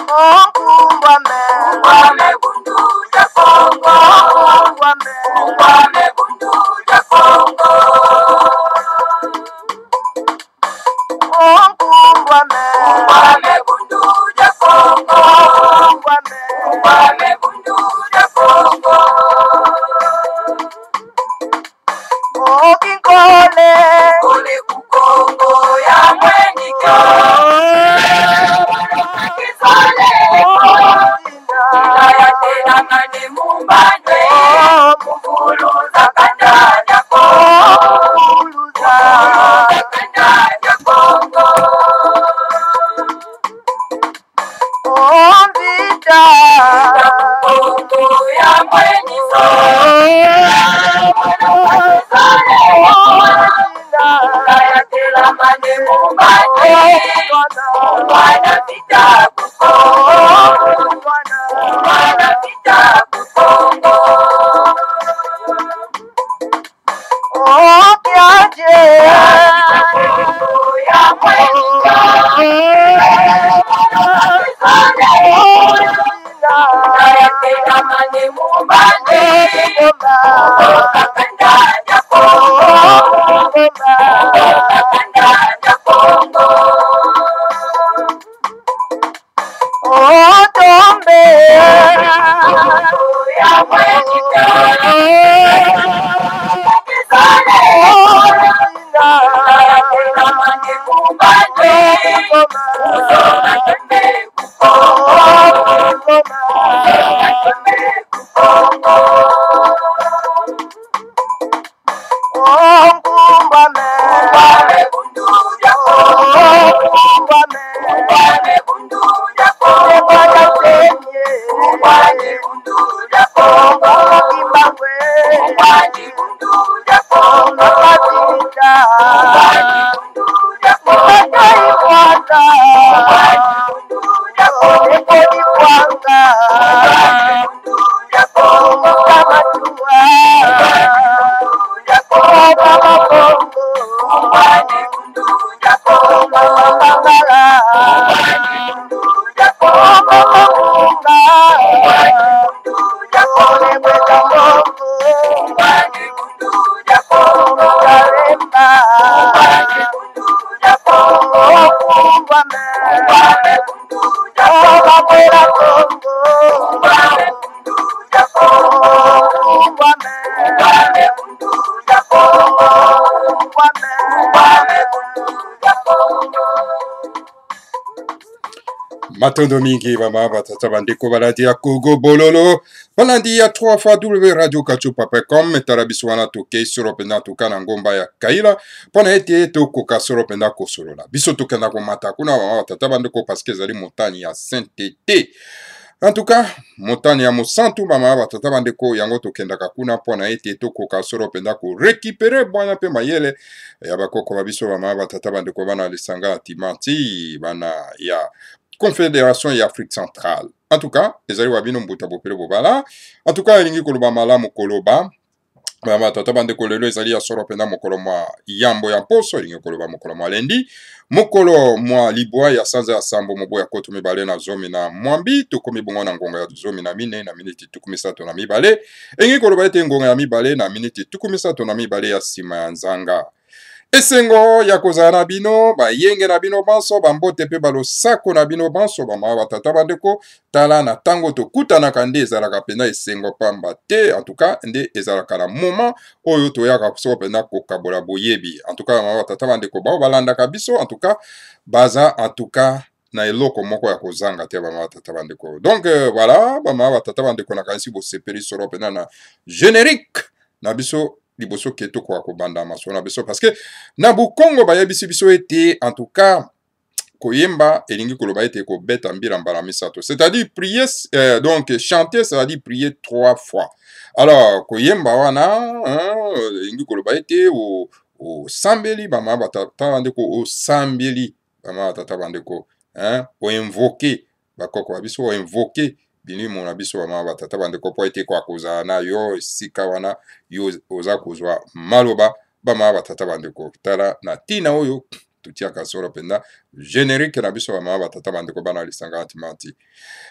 Ungwame bundu ya Kongo. Ungwame bundu ya Kongo. Ungwame bundu ya Kongo. Ungwame bundu ya Kongo. Kole Kukongo ya mwenyika. Kisole ya tena mani mumbane. Mufuluza kanda ya Kongo. Kanda ya Kongo. Kongo ya mwenyizo. Ya tela mani mumbane. Wana vita Kukongo. Wana vita Kukongo. Ya mwenyika. Ya tela mani mumbane. Kanda ya Kongo. Kanda ya Kongo. Ya mwenyika. Ya tela mani mumbane. Ungwame bundu ya Kongo. Ungwame bundu ya Kongo. Ungwame bundu ya Kongo. Ungwame bundu ya Kongo. Matondo mingi mama batata bandeko baladi ya Kogo Bololo balandi ya 3 fois www.radiokachupa.com metarabiswana toke soro penda toka na ngomba ya Kaila pona ete tokoka soro penda kosolola biso tokenda komata kuna mama batata bandeko parce que zali montagne ya Saint-Tété. En tout cas, montagne ya Mosantu mama batata bandeko yango tokendaka kuna pona ete tokoka soro penda ko récupérer bwana pe mayele ya bakoko babiso mama batata bandeko bana lisanga timanti bana ya Confédération et Afrique centrale. En tout cas, les amis wabino mbuta bopele bobala. En tout cas, elingi koloba malamu koloba. Mama tata bande kolelo ezali ya soro penda mokolo mwa yambo ya mposo elingi koloba mokolo mwa lendi. Mokolo mwa libwa ya sanza ya sambo mobo ya koto mibale na zomi na mwambi. Tukomi bongo na ngonga ya zomi na mine na miniti tukumisato na mibale. Elingi koloba ete ngonga ya mibale na miniti tukumisato na mibale ya sima ya nzanga. Esengo ya kozala na bino ba yenge na bino banso bambote pe balosako na bino banso bama batata bandeko tala na tango tokutanaka nde ezalaka pena esengo pamba te en tout cas nde ezalaka na moment oyo toyaka so pena kokabola boyebi en tout cas bama batata bandeko bao balandaka biso en tout cas baza en tout cas na eloko moko ya kozanga te bama batata bandeko donc voilà bama batata bandeko na kanisi bosepeli soro pena na générique na biso liboso keto kwa kobanda masona biso parce que na bukongo bayebisi biso ete en tout cas koyemba elingi koloba ete ko beta mbira mbala misato c'est-à-dire prier donc chanter ça veut dire prier 3 fois alors koyemba wana elingi koloba ete o sambeli bama batata bandeko o sambeli bama batata bandeko o invoquer bakoko babiso o invoquer bini mona biso bama batata bandeko po ete kwa kozala na yo esika wana yo oza kozwa maloba bama batata bandeko tala na tina oyo tutiaka solo penda générique na biso bamama batata bandeko bana lisanga antimanti.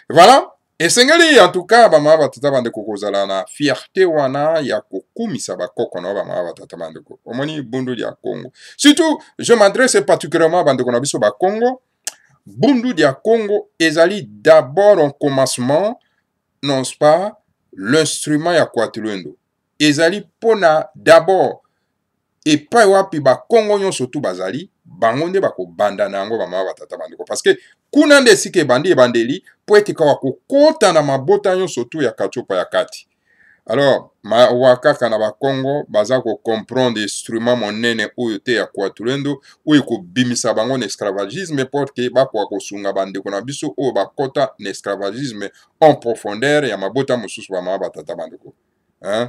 Voilà. Esengeli en tout cas bamama batata bandeko kozala na fierté wana ya kokumisa bakoko na bamama batata bandeko. Omoni bundu ya Congo. Surtout je m'adresse particulièrement bandeko na biso ba Congo. Bundu dia Congo ezali d'abord en commencement, non-ce pas, l'instrument ya kwatulendo. Ezali pona d'abord epai wapi ba Congo nyonso tu bazali, bango nde bako banda nango bamama batata bandeko. Parce que kuna nde sike bandi ebandeli po ete kawa kokota na mabota nyonso tu ya kachopa ya kati. Alors, wakaka na ba Congo baza ko comprendre instrument monene oyo te ya kwatulendo oyo ko bimisa bango na esclavagisme porque bako kosunga bandeko na biso oyo bakota na esclavagisme en profondeur ya mabota mosusu bamama batata bandeko. Hein?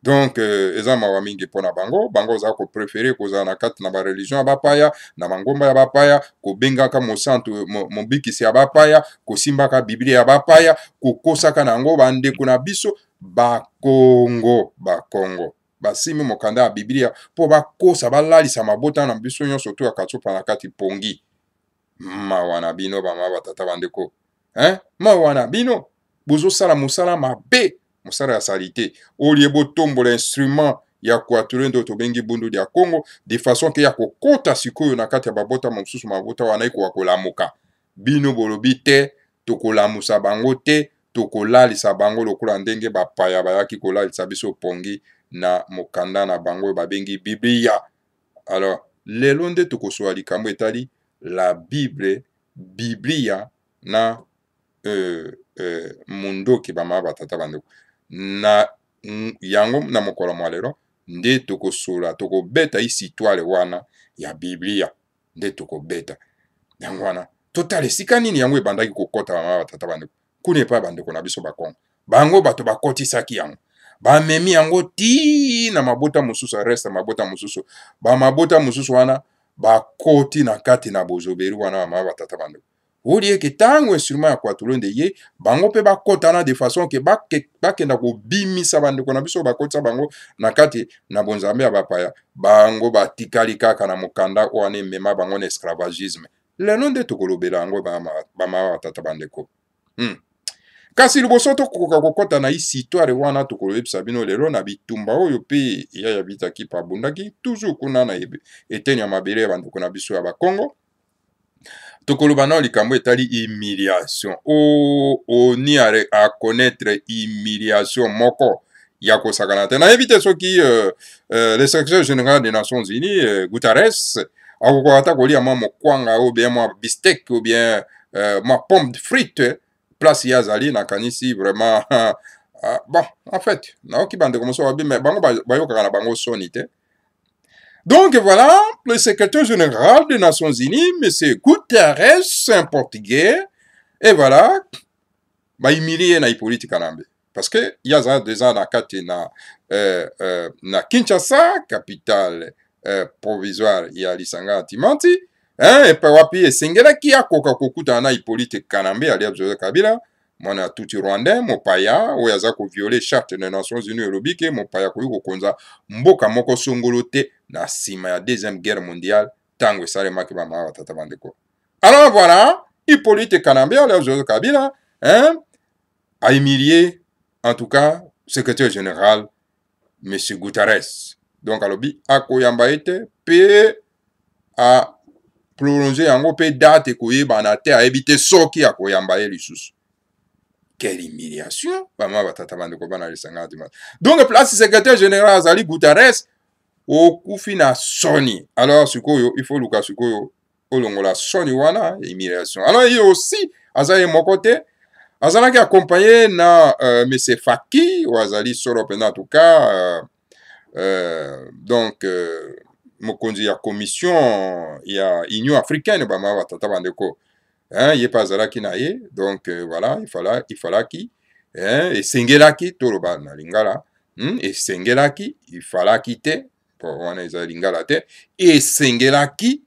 Donc, eza mawa mingi pona bango, bango za ko préférer kozala na kati na ba religion ya bapaya, na mangomba ya bapaya, ko bengaka mosantu mobikisi ya bapaya, ko simbaka Biblia ya bapaya, ko kosaka nango bandeko na biso bakongo, basimi mokanda ya Biblia po bakosa balalisa mabota na biso nyonso tu akatsopa na kati pongi. Mawa na bino bamama batata bandeko. Hein? Mawa na bino bozo sala mosala mabe. Mosala ya salite olie botombo l'instrument ya kwatulendo tobengi bundu dia Congo de façon que ya kokota sikoyo na kati ya babota mosusu mabota wana iko kolamuka bino bolobi te tokolamusa bango te tokolalisa bango lokola ndenge bapaya bayaki kolalisa biso pongi na mokanda na bango babengi Biblia. Alors lelo nde tokosola likambo etali la Bible Biblia na mundoki bamama batata bandeko na yango na mokolo mwa lelo nde tokosola tokobeta isitwale wana ya Biblia nde tokobeta yango wana totala esika nini yango ebandaki kokota bamama batata bandeko kuna epai bandeko na biso bakongo bango bato bakotisaki yango bamemi yango ti na mabota mosusu reste mabota mosusu bamabota mosusu wana bakoti na kati na bozoberi wana bamama batata bandeko olie ke tango instrument ya kwatulonde ye bango pe bakotana de façon ke bakenda kobimisa bandeko na biso bakotisa bango na kati na bonzambe ya bapaya bango batikali kaka na mokanda wana emema bango na esclavagisme lelo nde tokolobela yango bamama batata bandeko. Kasi liboso tokoka kokota na histoire wana tokolobisa bino lelo na bitumba oyo pe ya bitaki pa bundaki toujours kuna na eteni ya mabele ya bandeko na biso ya bakongo. Tokoloba na likambo etali humiliation. Oni a connaître humiliation moko ya kosakana te. Na éviter soki le secrétaire général des Nations Unies, Guterres, akokoata kolia mwa mokwanga ou bien mwa bistec ou bien mwa pomme de frite place ya zali na kanisi vraiment bon en fait naoki bande komoso wabi mais bango bayokaka na bango soni te. Donc voilà, le secrétaire général des Nations Unies, M. Guterres, un portugais, et voilà, bah humilié na Hippolyte Kanambe. Parce que il y a des ans na Kinshasa, capitale provisoire, il y a Lisanga Antimanti, hein, et puis wapi esengela ki akoka kokuta na Hippolyte Kanambe ali Joseph Kabila. Mwana tuti Rwandais, mopaya, oyaza ko violer charte des Nations Unies elobike, mopaya ko konza mboka moko songolote na sima ya deuxième guerre mondiale, tango esale maki bamama batata bandeko. Alors voilà, Hippolyte Kanambe, alors Joseph Kabila, hein, a humilié, en tout cas, secrétaire général, M. Guterres. Donc alobi, akoyamba ete, pe a prolongé yango pe date koyeba na te a éviter soki akoyamba ye lisusu. Quelle humiliation! Donc, place secrétaire général Azali Guterres, au Koufina Sony. Alors, il faut Lucas Sukoyo, Olongola Sony Wana, humiliation. Alors, il y a aussi, Azali mon côté, Azali qui accompagné na M. Faki, ou Azali Soropena en tout cas, donc, Mokonzi, il y a commission, il y a Union africaine, Bama Watata Bandeko. Hein, il n'est pas là qui naïe, donc voilà, il fallait qui, hein, et Sengelaki, Toroba na lingala, et Sengelaki, il fallait quitter, pour on est lingala te, et Sengelaki,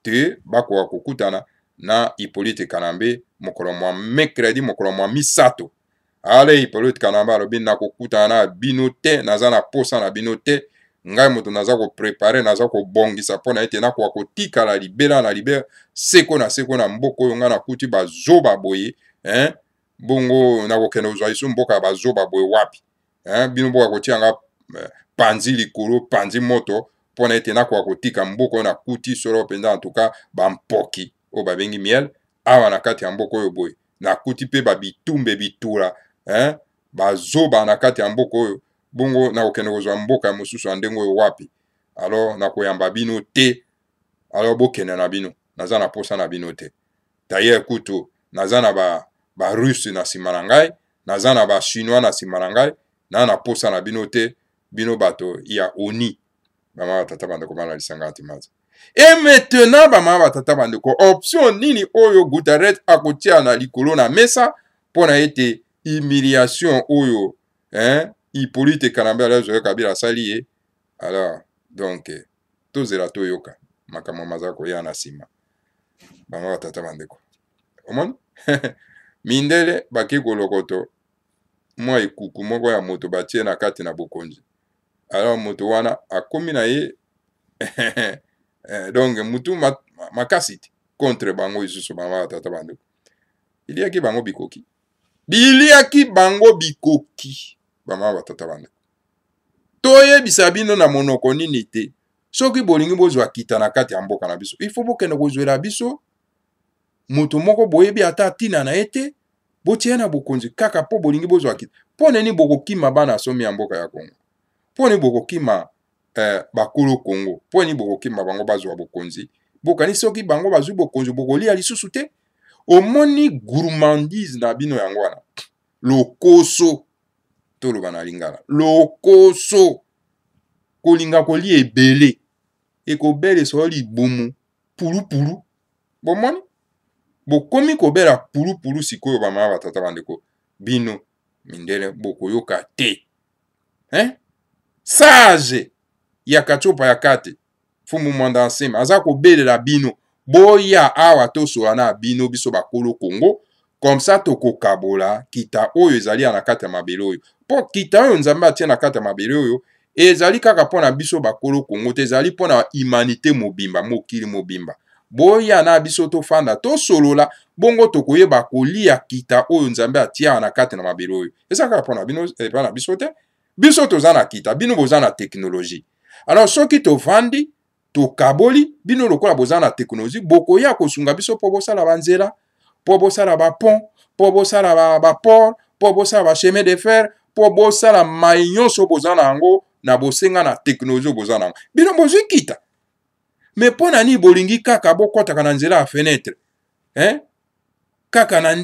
te, bakwa kokutana, na Hippolyte Kanambe, mokolo mwa mercredi, mokolo mwa misato. Allez, Hippolyte Kanambe, alobin na kokutana, binote, nazana posa na binote, ngai moto naza ko préparer naza ko bongisa pona ete na kwa kotika la libera seko na mboka oyo nga na kuti bazoba boye bongo na kokende kozwa isu mboka bazoba boye wapi bino mboka kotia nga panzi likolo panzi moto pona ete na kwa kotika mboka oyo na kuti solo penza en tout cas bampoki oyo babengi miel awa na kati ya mboka oyo boye na kuti pe babitumbe bitura bazoba na kati ya mboka oyo bongo na kokende kozwa mboka mosusu ya ndenge oyo wapi alors na koyamba bino te alors bokende na bino naza na posa na bino te d'ailleurs kutu naza na barusse na nsima na ngai naza na bachinois na nsima na ngai na posa na bino te bino bato ya oni bama batata bandeko bana lisanga antimaza et maintenant bama batata bandeko option nini oyo Guterres akotia na likolo na mesa pona ete humiliation oyo Hippolyte Kanambe Joseph Kabila asali ye alors donc tozela toyoka makambo maza koya na nsima bama batata bandeko omoni mindele baki kolokoto mwa ekuku moko ya moto batie na kati na bokonzi alors moto wana akomi na ye donc mutu makasi te contre bango isusu bama batata bandeko iliaki bango bikoki bama batata bandeko toyebisa bino na monoko nini te soki bolingi bozwa kita na kati ya mboka na biso il faut bokende kozwela biso moto moko boyebi ata tina na ye te botie na bokonzi kaka po bolingi bozwa kita po nini bokokima bana somi ya mboka ya Kongo po nini bokokima bakolo Kongo po nini bokokima bango bazwa bokonzi bokani soki bango bazwi bokonzi bokolia lisusu te omoni gourmandise na bino yango wana lokoso toloba na lingala lokoso kolinga kolia ebele ekobele so libumu pulupulu bomoni bokomi kobela pulupulu sikoyo bama batata bandeko bino mindele bokoyoka te sage ya kachopa ya kate fumu mwanda nsema aza kobelela bino boya awa tosola na bino biso bakolo Kongo comme ça tokokabola kita oyo ezali na kati ya mabele oyo po kita oyo nzambe atie na kati ya mabele oyo ezali kaka mpona biso bakolo Kongo te ezali mpona humanité mobimba mokili mobimba boya na biso tofanda tosolola bongo tokoyeba kolia kita oyo nzambe atia na kati na mabele oyo eza kaka mpona bino epana biso te biso toza na kita bino boza na technologie alors soki tovandi tokaboli bino lokola boza na technologie bokoya kosunga biso po bosala banzela po bosala bapont po bosala baport po bosala bachemin de fer po bosala mai nyonso boza na yango na bosenga na technologie boza na yango bino bozwi kita me mpo na nini bolingi kaka bokɔtaka na nzela ya fenêtre kaka na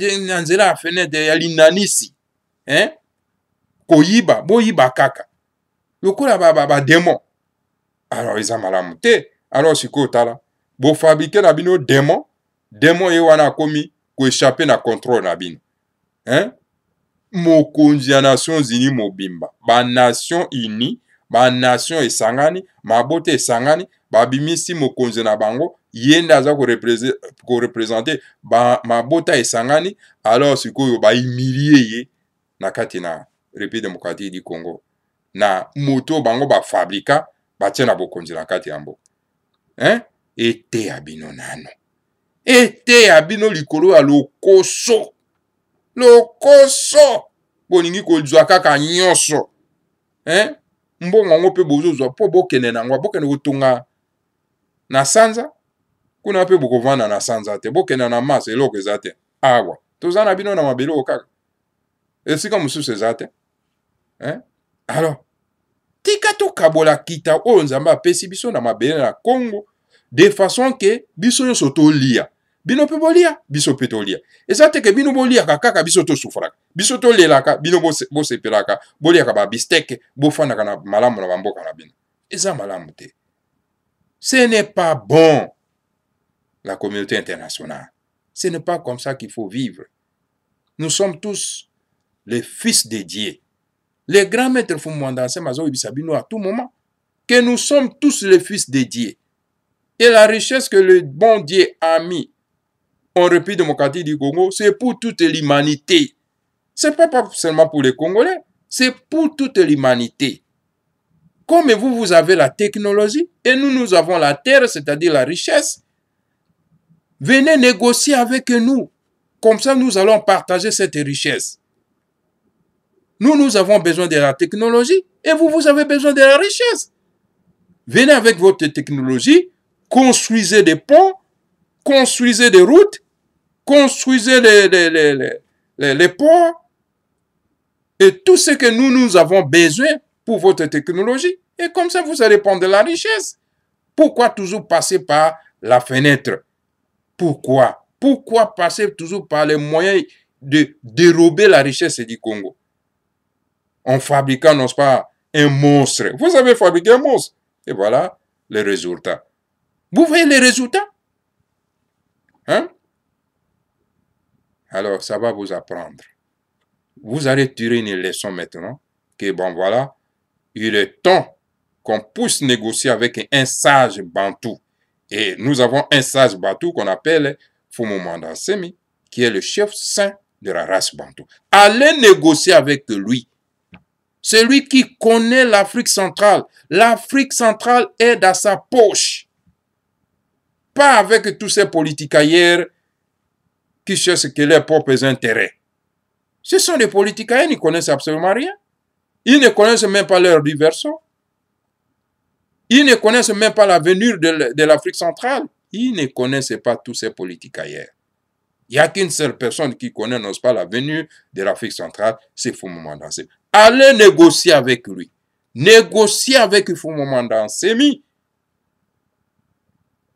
nzela ya fenêtre ya linanisi koyiba boyiba kaka lokola bademon alors eza malamu te alors sikoyo tala bofabrike na bino demon ye wana akomi koéchappe na contrôle na bino mokonzi ya Nations Unies mobimba banation uni banation esangani mabota esangani babimisi mokonzi na bango ye nde aza korepresente mabota esangani alors sikoyo bahumilie ye na kati na République démocratique du Congo na moto bango bafabrika batie na bokonzi na kati ya mboka ete ya bino nano ete ya bino likolo ya lokoso bolingi kozwa kaka nyonso mbongo yango mpe bozozwa mpo bokende nango bokende kotonga na sanza kuna mpe bokovanda na sanza te bokende na masa eloko eza te awa toza na bino na mabele oyo kaka esika mosusu eza te alors tika tokabola kita oyo nzambe apesi biso na mabele na Congo de façon ke biso nyonso tolia bino mpe bolia biso mpe tolia eza te ke bino boliaka kaka biso tosufraka biso tolelaka bino bosepelaka boliaka babisteke bofandaka na malamu na bamboka na bino eza malamu te ce n'est pas bon la communauté internationale ce n'est pas comme ça qu'il faut vivre nous sommes tous les fils de Dieu. Les grands maîtres font à tout moment que nous sommes tous les fils de Dieu. Et la richesse que le bon Dieu a mis en République démocratique du Congo, c'est pour toute l'humanité. Ce n'est pas seulement pour les Congolais, c'est pour toute l'humanité. Comme vous, vous avez la technologie et nous, nous avons la terre, c'est-à-dire la richesse, venez négocier avec nous. Comme ça, nous allons partager cette richesse. Nous, nous avons besoin de la technologie et vous, vous avez besoin de la richesse. Venez avec votre technologie, construisez des ponts, construisez des routes, construisez les ports et tout ce que nous avons besoin pour votre technologie. Et comme ça, vous allez prendre de la richesse. Pourquoi toujours passer par la fenêtre? Pourquoi? Pourquoi passer toujours par les moyens de dérober la richesse du Congo? En fabriquant, n'est-ce pas, un monstre. Vous avez fabriqué un monstre. Et voilà les résultats. Vous voyez les résultats? Hein? Alors, ça va vous apprendre. Vous allez tirer une leçon maintenant. Que bon, voilà, il est temps qu'on puisse négocier avec un sage bantou. Et nous avons un sage bantou qu'on appelle Fumumanda Semi, qui est le chef saint de la race bantou. Allez négocier avec lui. C'est lui qui connaît l'Afrique centrale. L'Afrique centrale est dans sa poche. Pas avec tous ces politicailleurs qui cherchent que leurs propres intérêts. Ce sont des politicailleurs, ils ne connaissent absolument rien. Ils ne connaissent même pas leur diversion. Ils ne connaissent même pas l'avenir de l'Afrique centrale. Ils ne connaissent pas tous ces politicailleurs. Il n'y a qu'une seule personne qui connaît, n'est-ce pas, l'avenir de l'Afrique centrale, c'est Fumumanda Semi. Allez négocier avec lui. Négocier avec Fumumanda Semi.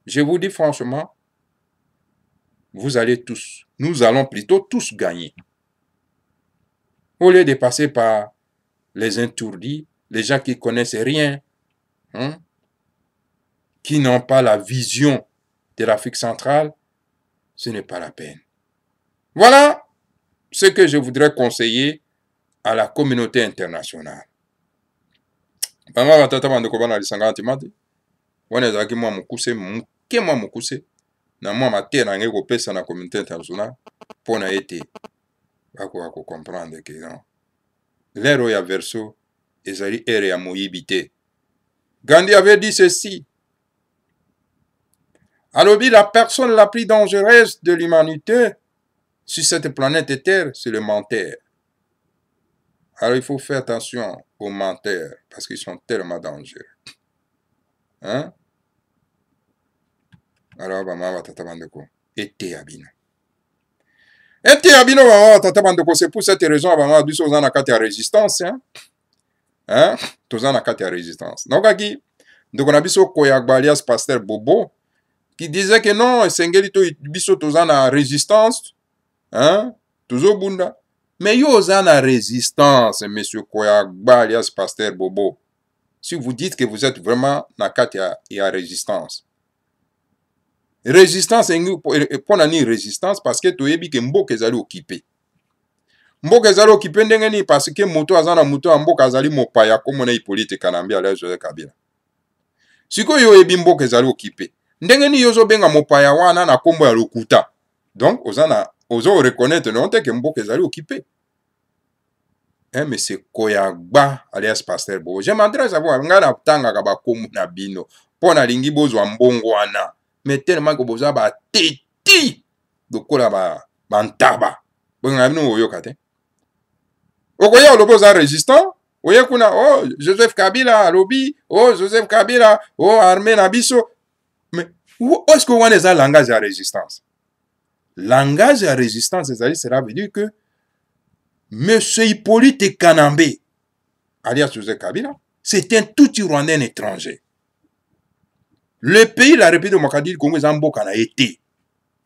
Je vous dis franchement, vous allez tous, nous allons plutôt tous gagner. Au lieu de passer par les intourdis, les gens qui ne connaissent rien, hein, qui n'ont pas la vision de l'Afrique centrale, ce n'est pas la peine. Voilà ce que je voudrais conseiller à la communauté internationale. Bama batata bandeko bana lisanga antimati. Wana ezalaki mwa mokuse moke mwa mokuse na mwa mate na ngai kopesa na communauté internationale mpona ete bakoka kocomprendre ke non. L'ère oyo ya verso ezali ere ya moyibi te. Gandhi avait dit ceci. Alobi, la personne la plus dangereuse de l'humanité sur cette planète Terre, c'est le menteur. Alors il faut faire attention aux menteurs parce qu'ils sont tellement dangereux. Hein? Alors, maman, tata bandeko, ete abino. Ete abino, maman, tata bandeko, c'est pour cette raison, maman, du aux en kati ya résistance, hein? Hein? Tous en kati ya résistance. Donc, aki, donc on a biso Koyagba alias Pasteur Bobo, qui disait que non, Sengeli to biso tous en résistance, hein? Toujours bunda. Mais yo aux en résistance, monsieur Koyagba alias Pasteur Bobo. Si vous dites que vous êtes vraiment na kati ya résistance. Résistance, pour nani résistance, parce que tu ebi que mboka ezali occupé. Mboka ezali occupé ndenge parce que moto azana moto ya mboka azali mopaya komona Hippolyte Kanambi ala Joseph Kabila. Siko yo ebi mboka ezali occupé. Ndenge ni yozo benga mopaya wana na kombo ya lokuta. Donc ozo reconnaître non te que mboka ezali occupé. Mais c'est Koyagba alias Pasteur Bobo. Je m'adresse à vous, ngana tanga ka ba komu na bino. Pona lingi bozwa mbongo wana. Mais tellement que vous avez teti de kola ba ntaba. Bonga bino oyoka te. Okoya oloboza résistant. Oye kuna oh Joseph Kabila alobi, oh Joseph Kabila, oh armée na biso. Mais où est-ce que on est dans langage de résistance? Langage de résistance, cela veut dire que Monsieur Hippolyte Kanambe, alias Joseph Kabila, c'est un tout Rwandais étranger. Le pays, la République démocratique du Congo, Zamboka a été.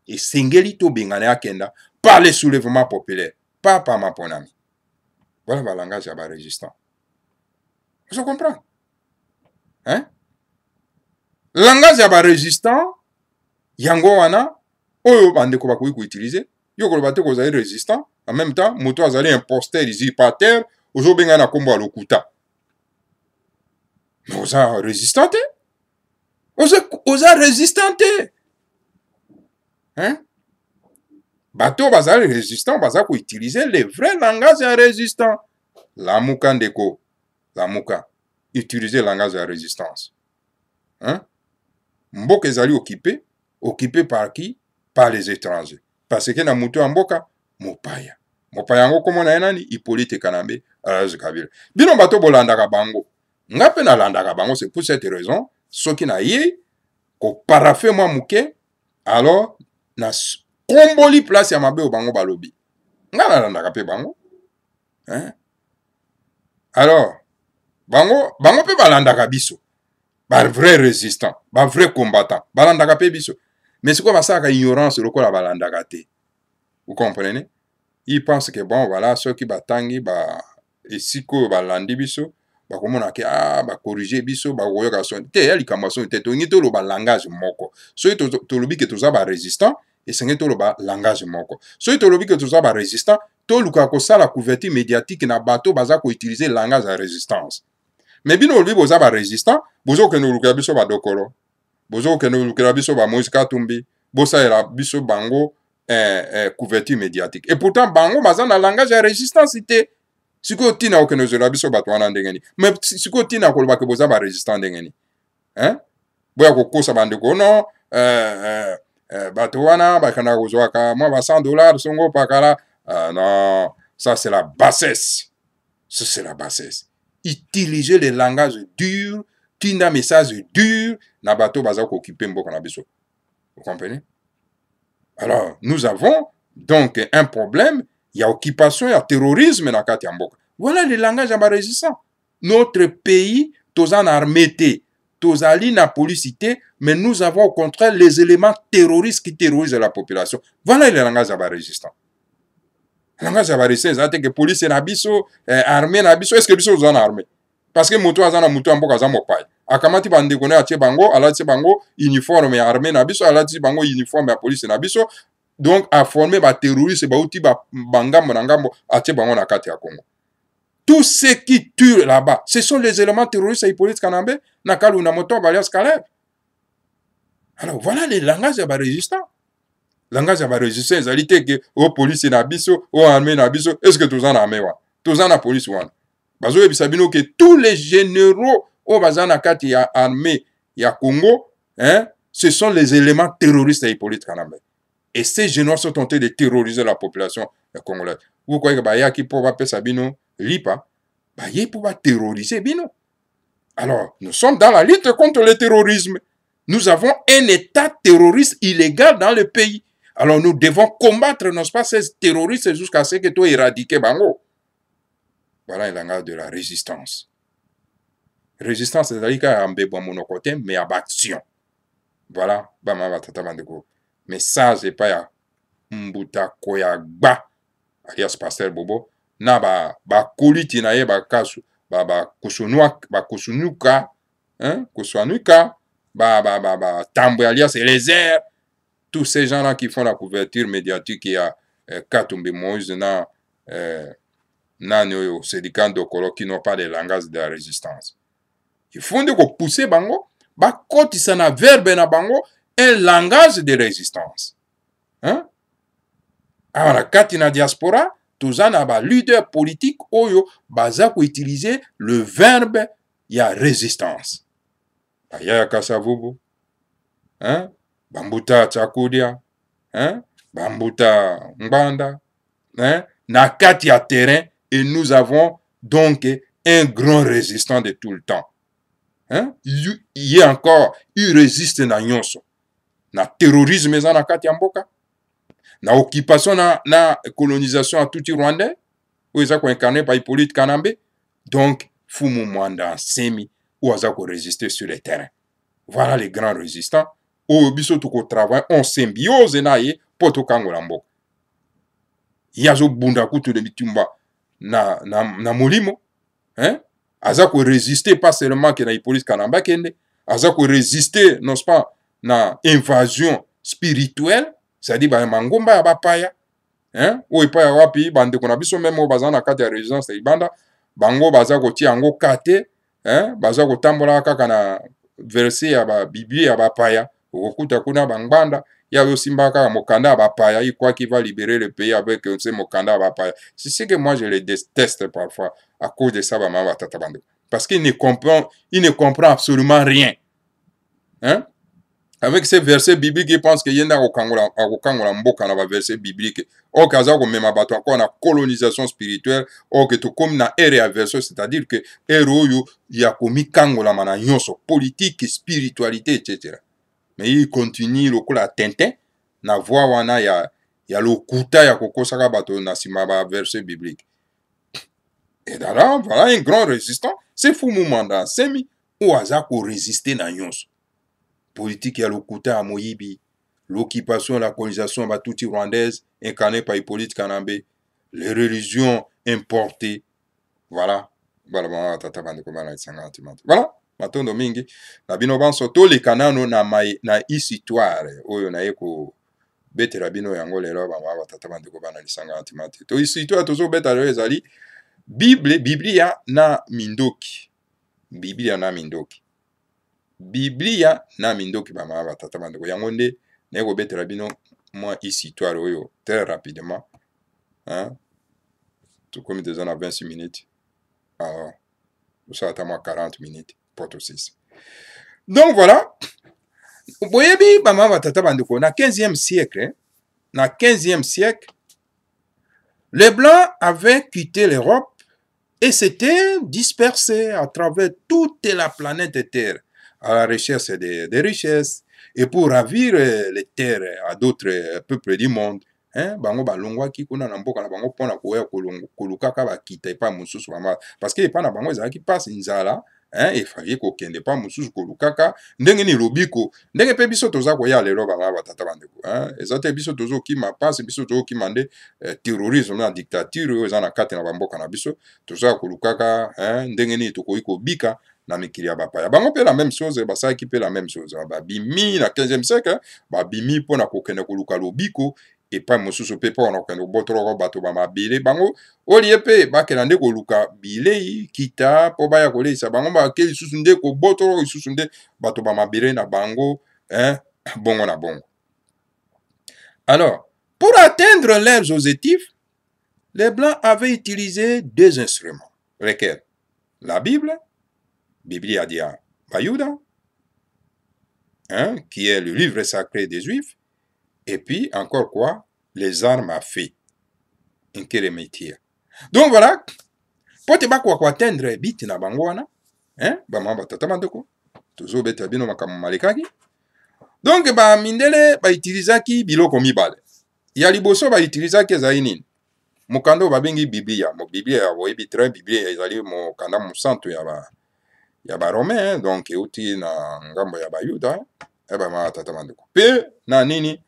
Et Sengeli to Bengane Akenda par les soulèvements populaires, pas par ma ponami. Voilà le langage de la résistance. Vous comprenez? Hein? Le langage de la résistance, yango wana, oyo bandeko bakoki ko utiliser, yo ko bate ko zali résistant, en même temps, moto azali imposteur ici par terre, ozo benga na kombo lokuta. Mais oza résistant te? Oza résistant te? Hein? Bateau bazali résistant, baza ko utiliser le vrai langage ya résistant. Lamuka ndeko, lamuka. utiliser le langage de la résistance. Hein? Mboka ezali occupé par qui? Par les étrangers. Parce que na mutu mboka mopaya. Mopaya yango komo na nani? Hippolyte Kanambe Aloyse Kabila. Bino bato bolandaka bango. Ngape na landaka bango, c'est pour cette raison soki na ye ko parafe mwa muke alors na komboli place ya mabe bango balobi. Nga na landaka pe bango. Hein? Alors bango pe balandaka biso. Ba vrai résistant, ba vrai combattant, balandaka pe biso. Mais c'est quoi basaka ignorance lokola balandaka te. Vous comprenez? Ils pensent que bon voilà ceux qui batangi ba esiko balandi biso ba komona ke ba corriger biso ba koyoka son te ya likambo son te to ngito lo ba langage moko. So to lobi ke toza ba résistant et c'est ngito lo ba langage moko. So to lobi ke toza ba résistant to luka ko sala couverture médiatique na bato baza ko utiliser langage de résistance. Mais bino lobi boza ba résistant bozo ke no luka biso ba dokolo. Bozo ke no luka biso ba Moïse Katumbi, bosa era biso bango couverture médiatique. Et pourtant bango baza na langage de résistance te. Siko tina okeno zola biso bato wana ndengeni. Mais siko tina ko ba ke boza ba résistant ndengeni. Hein? Boya ko kosa bandeko non bato wana ba kana kozwaka moi ba $100 songo pakala. Non, ça c'est la bassesse. Ça c'est la bassesse. Utiliser les langages durs, tina message dur na bato baza ko occuper mboka na biso. Vous comprenez? Alors, nous avons donc un problème, il y a occupation, il y a terrorisme dans kati ya mboka. Voilà le langage à résistant. Notre pays, tozan armé, tozali na police, mais nous avons au contraire les éléments terroristes qui terrorisent la population. Voilà le langage à résistant. Le langage à résistant, c'est que police na biso, armée na biso, est-ce que biso tozan armé? Parce que moto azana moto mboka za mopai. Akamati bandekone atie bango, alati bango uniforme ya armée na biso, alati bango uniforme ya police na biso. Donc a formé ba terroriste ba outi ba bangambo na ngambo atie bango na kati ya Congo. Tous ceux qui tuent là-bas, ce sont les éléments terroristes à Hippolyte Kanambe, na kalu na moto Alias Caleb. Alors voilà les langages ya ba résistants. Langage ya ba résistants, ezali te que o police na biso, o armée na biso, est-ce que tous en armée wa? Tous en police wa? Bazo yebisa bino que tous les généraux au bazana kati ya armée ya Congo, hein, ce sont les éléments terroristes à Hippolyte Kanambe. Et ces généraux sont tentés de terroriser la population congolaise. Vous croyez que baya qui pour pas sabino lipa, baya pour pas terroriser bino. Alors, nous sommes dans la lutte contre le terrorisme. Nous avons un état terroriste illégal dans le pays. Alors nous devons combattre, n'est-ce pas, ces terroristes jusqu'à ce que tout éradiquer bango. Voilà le langage de la résistance. Résistance, c'est-à-dire qu'il y a un bébé monocoté, mais il y a action. Voilà, bama batata bandeko. Message et pas ya mbuta koyagba, alias Pasteur Bobo, na ba koliti na ye ba kasu, ba kusunuka, hein, kusunuka, tambo alias Eliezer, tous ces gens-là qui font la couverture médiatique, il y a Katumbi Moïse na Nano Sédikan Dokolo qui n'ont pas de langage de la résistance. Il faut de pousser bango, ba kotisa na verbe na bango, un langage de résistance. Hein? Alors, la katina diaspora, tous en a leader politique, oyo, baza ko utiliser le verbe ya résistance. Aya Kasavubu, hein? Bambuta Tchakudia, hein? Bambuta Mbanda, hein? Na katia terrain, et nous avons donc un grand résistant de tout le temps. Hein? Il y a encore, il résiste na nyonso. Na terrorisme na kati ya mboka. Na occupation na colonisation à tout Rwandais. Où ils ont incarné par Hippolyte Kanambe. Donc, Fumu Mwanda Semi, où ils ont résisté sur le terrain. Voilà les grands résistants. Où biso tuko travail en symbiose na ye poto kangola mboka. Yazo bunda kutu de bitumba na molimo. Hein? Azako résister pas seulement que na Hippolyte Kanamba kende, azako résister non pas na invasion spirituelle, c'est-à-dire ba mangomba ya bapaya, hein? O ipaya wapi bande kona biso même bazana kati ya résistance ibanda, bango bazako ti ango kate, hein? Bazako tambola kaka na verset ya ba Bible ya bapaya, okuta kuna bangbanda ya yosimba kaka mokanda ya bapaya, il croit qu'il va libérer le pays avec ce mokanda ya bapaya. C'est ce que moi je les déteste parfois à cause de ça ba mama tata bande. parce qu'il ne comprend absolument rien. Hein? Avec ces versets bibliques, il pense qu'il y a un mboka na verset biblique. Au cas où même abattu encore na colonisation spirituelle, ou que tout comme na ère verset, c'est-à-dire que héros il y a commis kangola mana nyonso politique, spiritualité, etc. Mais il continue le coup la tintin na voix wana ya le kuta ya kokosaka bato na sima ba verset biblique. Et là, voilà un grand résistant. C'est fou mouvement semi ou aza ko résister na nyonso. Politique ya lokuta à Moyibi, l'occupation et la colonisation batouti rwandaise incarnée par Hippolyte Kanambe, les religions importées, voilà. Voilà, matondo mingi, na bino banso to le kanano na histoire, oyo na eko bete rabino yango lelo ba tata bandeko bana lisanga antimati. To histoire tozo beta lelo ezali Biblia na Mindoki. Biblia na Mindoki. Biblia na Mindoki bama batata bandeko yango nde na eko bete rabino moi histoire oyo très rapidement. Hein? Tout comme déjà na 26 minutes. Alors, ça attend moi 40 minutes. Porte 6. Donc voilà. Boyebi bama batata bandeko na 15e siècle, na 15e siècle, les Blancs avaient quitté l'Europe et s'étaient dispersés à travers toute la planète Terre à la recherche des richesses et pour ravir les terres à d'autres peuples du monde. Hein? Bango balongwa ki kuna na mboka na bango pona koya kolukaka bakita epa mususu mama parce que epa na bango ezalaki pasi nzala. Hein, et fallait qu'on kende pas mususu kolukaka ndenge ni lobiko ndenge pe biso toza koya lelo banga batata bandeko hein ezate biso tozo ki mapase biso tozo ki mande terrorisme na dictature oza na kate na bamboka na biso toza kolukaka hein ndenge ni tokoyi kobika na mikili ya bapaya bango pe la même chose basaki pe la même chose babimi na 15e siècle babimi pona kokende koluka lobiko et pas mosusu pe po na kende botoro bato ba mabele bango olie pe bakela nde koluka bilei kita po baya koleisa bango ba ke lisusu nde ko botoro lisusu nde bato ba mabele na bango hein bongo na bongo. Alors pour atteindre leurs objectifs les Blancs avaient utilisé deux instruments lesquels la Bible Biblia dia Bayuda hein qui est le livre sacré des Juifs. Et puis, encore quoi? Les armes à feu. En quel métier? Donc voilà. Pour te battre pour atteindre bit na bangwana, hein? Ba mamba tatamandoko. Toujours beta bino makamu malekaki. Donc ba mindele ba utilizaki biloko mibale. Ya liboso ba utilizaki zaini. Mukando ba bengi Biblia. Mo Biblia ya boyebi très Biblia ezali mo kanda mo santo ya ba romain donc euti na ngambo ya ba Yuda. Ba mamba tatamandoko. Pe na nini?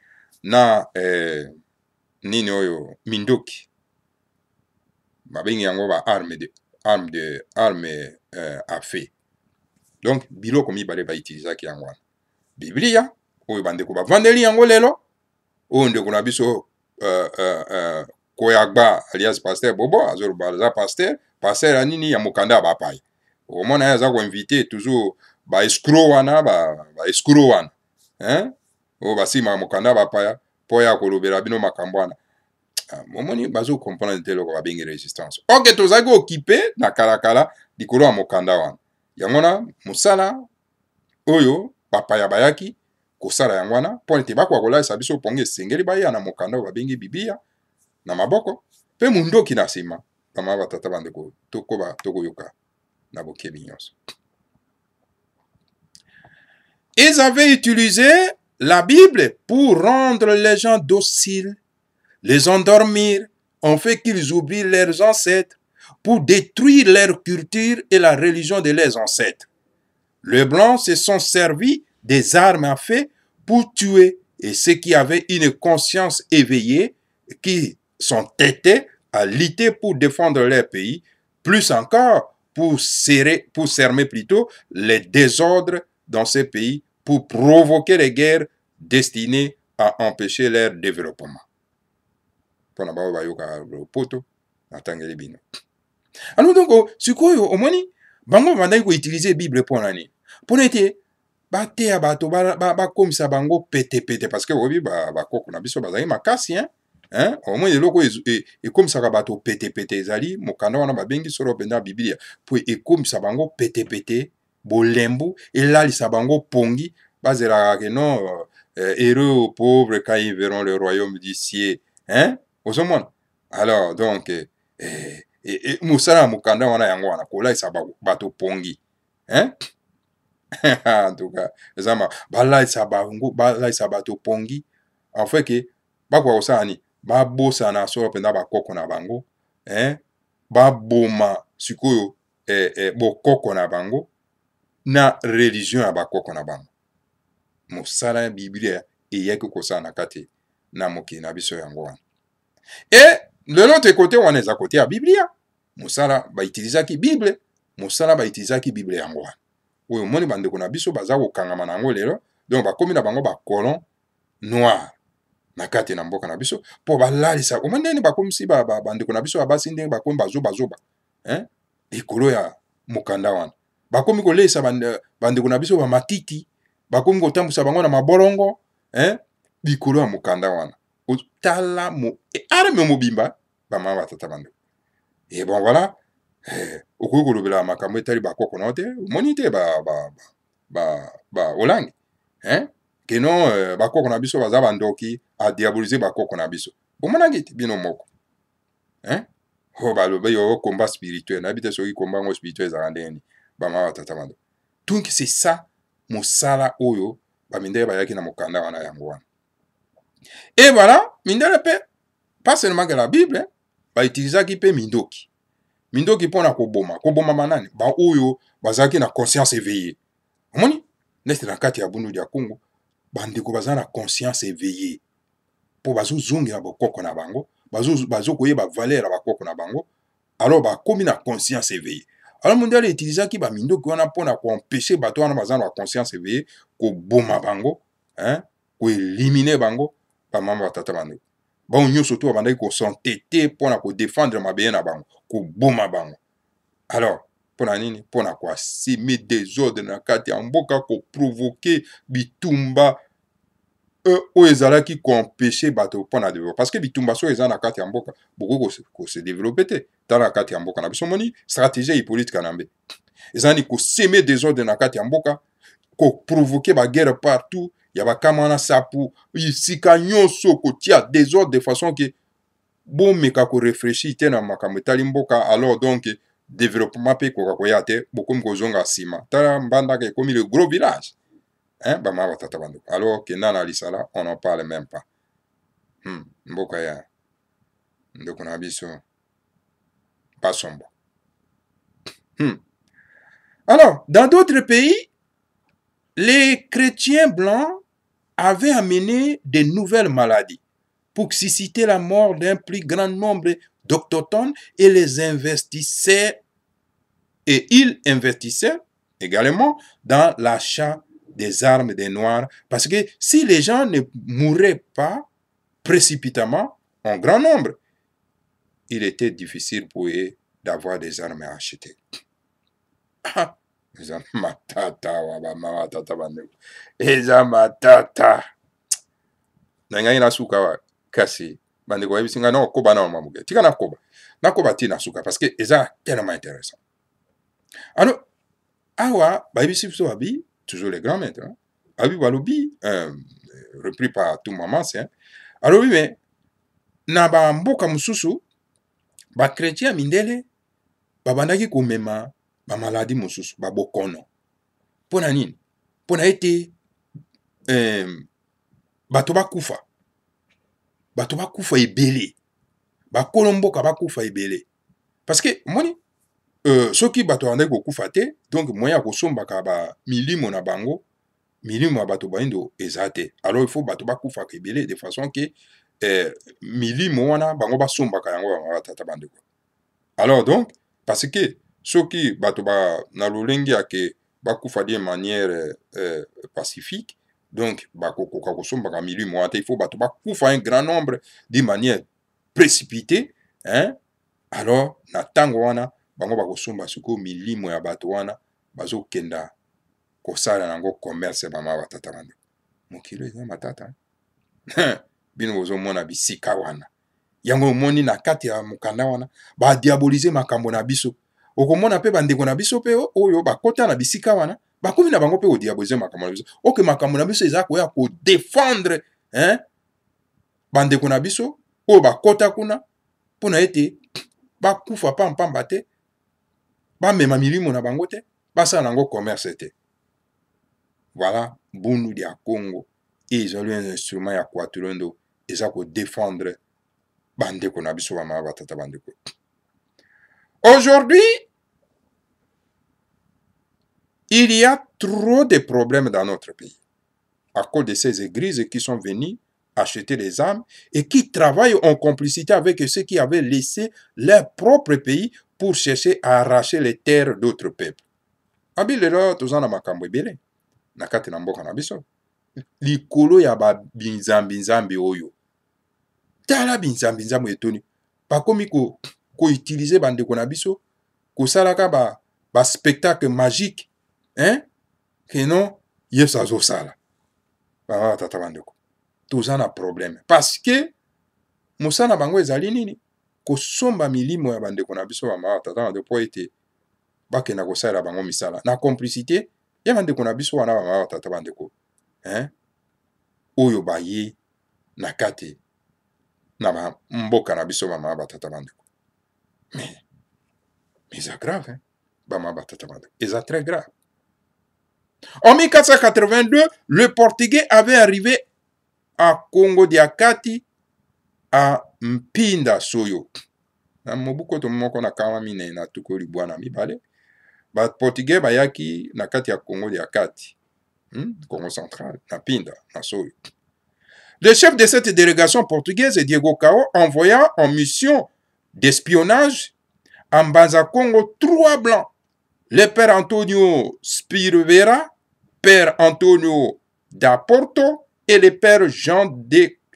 Na nini oyo Mindoki babengi yango ba arme à feu donc biloko mibale ba utilizaki yango wana Biblia oyo bandeko bavandeli yango lelo oyo ndeko na biso Koyagba alias pasteur Bobo azoloba pasteur anini ya mokanda ya bapai omona ye aza koinvite toujours ba escroc wana ba escroc wana hein o basima mokanda bapaya po ya kolobela bino makambo wana momoni bazo comprendre te loko babengi résistance ok tozaki occupé na kalakala likolo ya mokanda wana yango na mosala oyo bapaya bayaki kosala yango wana mpo ete bakoka kolalisa biso ponge esengeli baya na mokanda oyo babengi Biblia na maboko mpe mundoki na nsima bama batata bandeko tokoyoka na bokebi nyonso. Ils avaient utilisé la Bible pour rendre les gens dociles, les endormir, ont fait qu'ils oublient leurs ancêtres, pour détruire leur culture et la religion de leurs ancêtres. Les Blancs se sont servis des armes à feu pour tuer, et ceux qui avaient une conscience éveillée, qui sont têtés à lutter pour défendre leur pays, plus encore pour cerner plutôt les désordres dans ces pays, pour provoquer les guerres destinées à empêcher leur développement. Alors donc, ce qu'on au moins, bango bandai ko utiliser Bible pour nani. Pour n'être baté à bato ba comme ça bango pété parce que obi ba koko na biso bazali makasi hein. hein au moins eloko ekomisaka bato petepete ezali mokanda wana babengi solo mpenza biblia po ekomisa bango petepete bolembu elalisa bango pongi bazelaka ke non heureux aux pauvres quand ils verront le royaume du ciel, hein ozomona alors donc mosala ya mokanda wana yango wana kolalisa bato pongi, hein en tout cas ezama balalisa bato pongi en fait ke bakoka kosala nini babosana solo mpenza bakoko na bango, hein baboma sikoyo bokoko na bango na religion ya bakoko na bango. Mosala ya biblia eyaki kosala na kati na mokili na biso yango wana. Et de l'autre côté wana eza kote ya biblia mosala baitilizaki bible, mosala baitilizaki bible yango wana oyo moni bandeko na biso baza kokangama na yango lelo, donc bakomi na bango bacolon noir na kati na mboka na biso mpo balalisa koma ndenge bakomisi bandeko na biso ya basi ndenge bakomi bazobazoba, hein likolo ya mokanda wana bakomi kolesa bandeko na biso bamatiti, bakomi kotambusa bango na mabolongo, hein likolo ya mokanda wana otala arme mobimba bamama batata bandeko. Et bon voilà, okoki kolobela makambo etali bakoko na te omoni te olangi, hein ke non bakoko na biso baza bandoki adiabolize bakoko na biso bomonaki te bino moko, hein balobi yo combat spirituel nayebi te soki combat yango spirituel ezalaka ndenge nini bamama batata bandeko. Donc c'est ça mosala oyo bamindele bayaki na mokanda wana yango wana. Et voilà, mindele mpe pas seulement que la Bible bautilisaki mpe mindoki mpona koboma manani baoyo bazalaki na conscience éveillée. Omoni neti na kati ya bundu ya Congo bandeko baza na conscience éveillée mpo bazozongela bakoko na bango bazokoyeba valeur ya bakoko na bango, alors bakomi na conscience éveillée. Alors mondele etilizaki bamindoki wana mpona koempêche bato wana baza na conscience éveillée koboma bango, hein koelimine bango bamama batata bandeko. Bango nyonso to babandaki kosentete mpona kodefendre mabeye na bango koboma bango. Alors mpona nini mpona koasime désordre na kati ya mboka koprovoke bitumba oyo ezalaki koempêche bato mpona développer parce que bitumba so eza na kati ya mboka bokoki kose développer te tala na kati ya mboka na biso moni stratégie hippolyte kanambe ezalaki koseme désordre na kati ya mboka koprovoke baguerre partout ya bakama wana sapu isika nyonso kotia désordre de façon que bomeka korefléchir te na makambo etali mboka, alors donc développement mpe koka koya te bokomi kozonga nsima tala mbandaka ekomi le gros village, hein bamama batata bandeko. Alors kenda na lisala on en parle même pas. Mboka ya ndeko na biso pasombo. Alors dans d'autres pays les chrétiens blancs avaient amené de nouvelles maladies pour susciter la mort d'un plus grand nombre d'autochtones et ils investissaient également dans l'achat des armes des Noirs, parce que si les gens ne mouraient pas précipitamment en grand nombre, il était difficile pour eux d'avoir des armes à acheter. Eza matata wa bamama tata bandeko, eza matata na ngai nasuka wa kasi bandeko yebisi ngai na koba na mamuke tika nakoba ti nasuka parce que eza tellement intéressant. Alors awa bayebisi biso babi toujours les grands maîtres, hein? Abi balobi repris par tout maman c'est, alors oui mais na ba mboka mususu ba chrétien mindele babandaki komema ba maladie mosusu ba bokono mpona nini mpona ete bato bakufa ebele bakolo mboka bakufa ebele parce que moni soki bato bandaki kokufa te donc moyen ya kosombaka ba milimo na bango milimo ya bato baindo eza te, alors il faut bato bakufaka ebele de façon que milimo wana bango basombaka yango batata bandeko. Alors donc parce que soki bato na lolenge yake bakufa de manière pacifique, donc bakokoka kosombaka milimo wana te, il faut bato bakufa un grand nombre de manière précipitée, hein? Alors na tango wana bango bakosomba siko milimo ya bato wana bazokenda kosala nango commerce bamama batata bandeko. Mokilo eza matata bino bozomona bisika wana yango moni na kati ya mukanda wana ba diaboliser makambo na biso okomona pe bandeko na biso pe oyo bakota na bisika wana bakomi na bango pe o diaboliser makambo na biso oke makambo na biso eza koya ko défendre hein bandeko na biso oyo bakota kuna mpona ete bakufa pampamba te bamema milimo na bango te basala nango commerce te. Voilà bundu dia Congo ezali un instrument ya kwatulondo eza ko défendre bandeko na biso bamama batata bandeko. Aujourd'hui, il y a trop de problèmes dans notre pays à cause de ces églises qui sont venues acheter des armes et qui travaillent en complicité avec ceux qui avaient laissé leur propre pays pour chercher à arracher les terres d'autres peuples. Abilelo tozana makambo ebele na kati na mboka na biso likolo ya ba binzambi oyo tala binzambi etoni bakomi ko utiliser bandeko na biso kosalaka ba spectacle magique hein que non yesu azosala tata bandeko toza na problème parce que mosala bango ezali nini kosomba milimo ya bandeko na biso bamama tata bandeko po ete bakenda kosalela bango misala na complicité ya bandeko na biso wana bamama tata bandeko hein oyo baye na kati na mboka na biso bamama batata bandeko. Mais c'est grave, hein? Bamama batata bandeko. C'est très grave. En 1482, le Portugais avait arrivé à Congo Diakati à Mpinda Soyo. Na mobuko to moko na kama mine na tukoli bwana mibale. Ba Portugais bayaki na kati ya Congo Diakati. Congo central, na Pinda, na Soyo. Le chef de cette délégation portugaise, Diego Cao, envoya en mission d'espionnage en Banza Congo 3 blancs. Le père Antonio Spirivera, père Antonio da Porto et le père Jean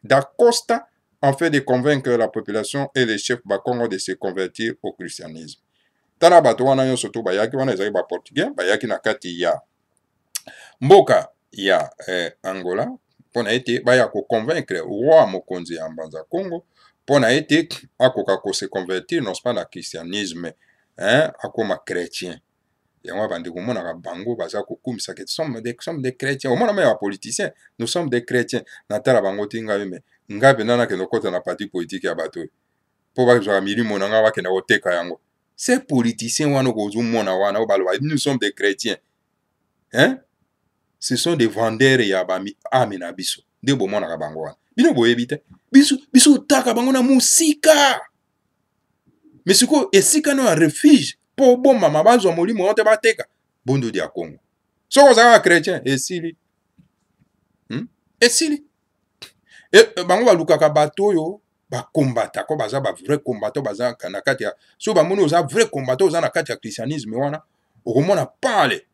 da Costa, afin de convaincre la population et les chefs Bakongo de se convertir au christianisme. Tala bato wana nyonso to bayaki wana ezali ba portugais bayaki na kati ya mboka ya Angola pona ete baya ko convaincre roi mokonzi ya Mbanza Congo pona ete akoka ko se convertir non pas na christianisme hein akoma chrétien yango bandeko mona bango baza ko kumisa que sommes des chrétiens au mona mais politiciens nous sommes des chrétiens na tala bango tinga me ngabe nana ke nokota na parti politique ya bato po ba zo milimo na ngaba ke na oteka yango ces politiciens wana ko zo mona wana o balwa nous sommes des chrétiens hein ce sont des vendeurs ya ba amina biso de bo mona ka bango wana bino boyebi te biso taka bango na musika mais siko esika no refuge po bomba mabazo molimo wote bateka bondo dia Congo soko za chrétien esili esili bango balukaka bato yo ba combattre ko baza ba vrai combattant baza na kati ya so ba mono za vrai combattant za na kati ya christianisme wana okomona pale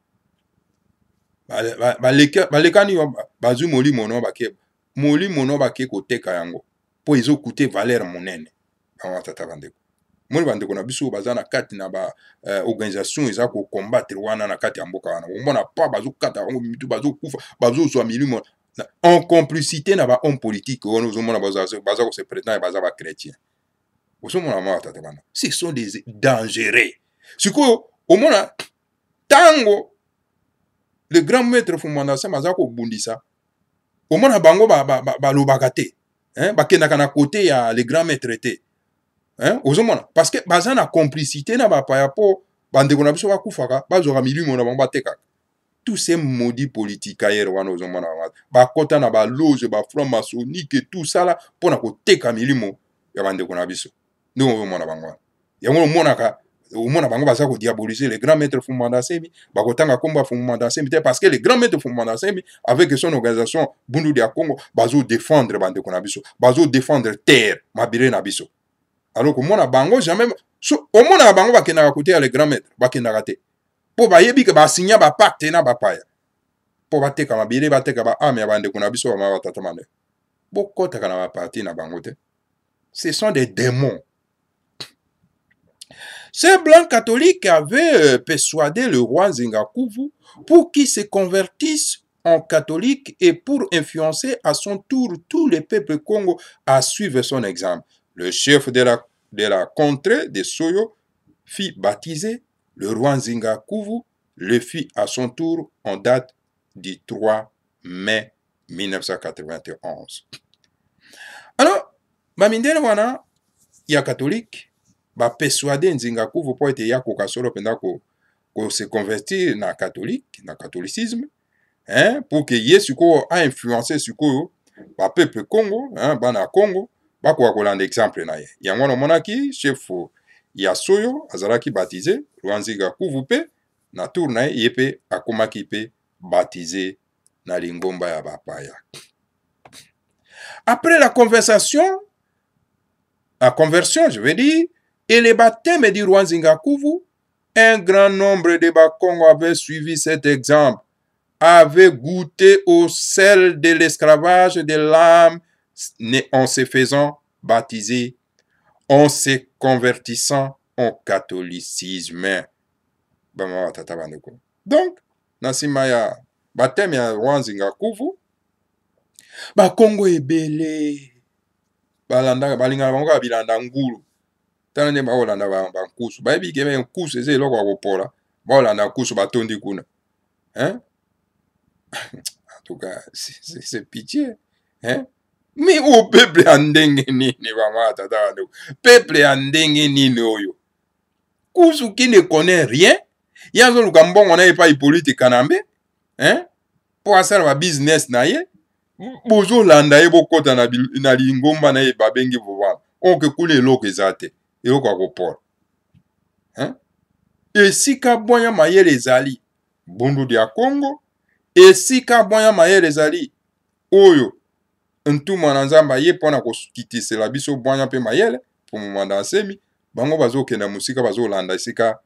balekani bazu molimo no bake koteka yango po ezokute valeur monene bango tata bandeko moni bandeko na biso baza na kati na ba organisation eza ko combattre wana na kati ya mboka wana okomona pa bazokata bango mitu bazokufa bazozwa milimo en complicité na ba homme politique wana ozomona baza ko se prétendre baza ba chrétien ozomona mama tata bana ce sont des dangereux sikoyo omona tango le grand maître Fumanda Sam azako bundisa omona bango balobaka te hein bakendaka na côté ya le grand maître te hein ozomona parce que baza na complicité na bapaya po bandeko na biso bakufaka bazwaka milimo na bango bateka tous ces maudits politiciens wana ozomona bakota na baloge franc maçonnique et tout ça là pona koteka milimo ya bandeko na biso ndongo ozomona bango yango omonaka omona bango baza ko diaboliser le grand maître Fumanda Semi bakotanga komba Fumanda Semi parce que le grand maître Fumanda Semi avec son organisation Bundu dia Congo bazo défendre bandeko na biso bazo défendre terre mabire na biso alors que mona bango jamais so omona bango bakenda côté ya le grand maître bakenda te po bayebi ke ba signer ba pacte na ba paya po bateka mabire bateka ba ame ya bandeko na biso ba tata mande bokota kana ba parti na bango te ce sont des démons. Ces blancs catholiques avaient persuadé le roi Zingakuvu pour qu'il se convertisse en catholique et pour influencer à son tour tous les peuples Congo à suivre son exemple. le chef de la contrée de Soyo, fit baptiser le roi Nzingakuvu, le fit à son tour en date du 3 mai 1991. Alors, bamindele wana ya catholique ba persuader Nzingakuvu po ete ya koka solo penda ko se convertir na catholique, na catholicisme, hein, pour que ye sikoyo a influencer sikoyo ba peuple Congo, hein, bana Congo ba ko kolanda exemple na ye. Yango na monaki chef ya Soyo azalaki baptisé roi Nzingakuvu pe na tour na ye pe akomaki pe baptisé na lingomba ya bapaya. Après la conversion, je veux dire, et le baptême du roi Nzingakuvu, un grand nombre de Bakongo avaient suivi cet exemple, avaient goûté au sel de l'esclavage de l'âme en se faisant baptiser, en se convertissant au catholicisme. Donc, nasima ya baptême ya roi Nzingakuvu, Bakongo ebele balingaka bango bilanda ngulu tala nde baolanda bankusu bayebi ke nkusu eza eloko ya kopola baolanda nkusu batondi kuna, hein? En tout cas c'est pitié, hein? Mais o peuple ya ndenge nini bama tata wana peuple ya ndenge nini oyo kusu qui ne connaît rien yazo luka mbongo na ye pa Hippolyte Kanambe, hein, po asala ba business na ye bozo landa ye bokota na lingomba na ye babengi bowana onke kule eloko eza te eloko ya kopola, hein? Esika bwanya mayele ezali bundu ya Congo, esika bwanya mayele ezali oyo ntuma na Nzamba ye mpona kokitisela biso bwanya mpe mayele po momanda asemi bango bazokenda musika bazolanda esika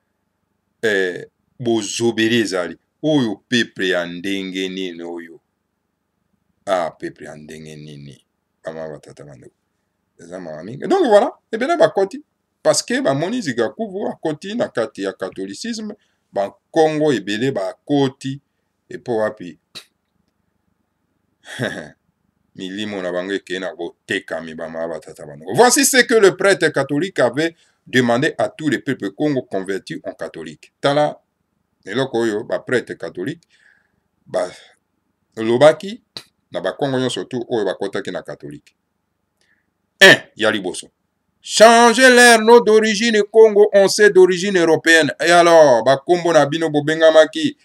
bozobeli ezali oyo peuple ya ndenge nini oyo. Ah, peuple ya ndenge nini bama batata bandeko eza mawa mingi. Donc voilà, ebele bakoti parce que bamoni Nzingakuvu akoti na kati ya catholicisme, bakongo ebele bakoti epo wapi milimo na bango ekei na botekami bama batata bandeko. Voici ce que le prêtre catholique avait demandé à tous les peuples Congo convertis en catholique. Tala eloko oyo ba prêtre catholique ba lobaki na bakongo nyonso tu oyo bakotaki na catholique. 1. Ya liboso. Changer leur nom d'origine Congo, on sait d'origine européenne. Et alors, bakombo na bino bobengamaki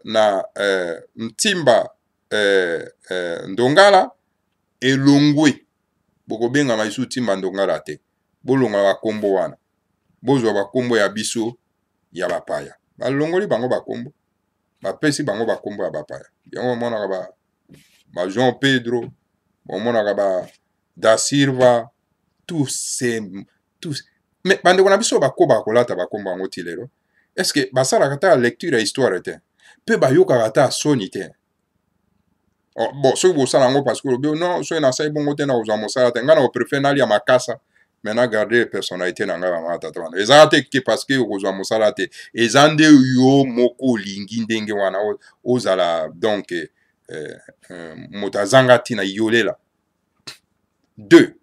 na Mtimba Ndongala elongwe. Bokobengama isu Mtimba Ndongala te. Bolonga bakombo wana. Bozwa bakombo ya biso ya bapaya. Balongoli bango bakombo. Bapesi bango bakombo ya bapaya. Yango monaka ba Jean Pedro, monaka ba Da Silva, tous. Mais bande kona biso bakoba kolata bakombo yango ti lelo. Est-ce que basala kata lecture ya histoire te? Pe bayoka kata soni te. Oh, bon, soki bosala yango parce que non, soki nasali bongo te na kozwa mosala te, nga na préfère nalia makasa, mais na garder personnalité na nga bama tata wana. Eza te ke parce que kozwa mosala te. Eza nde yo moko lingi ndenge wana ozala donc motazanga tina yolela. 2.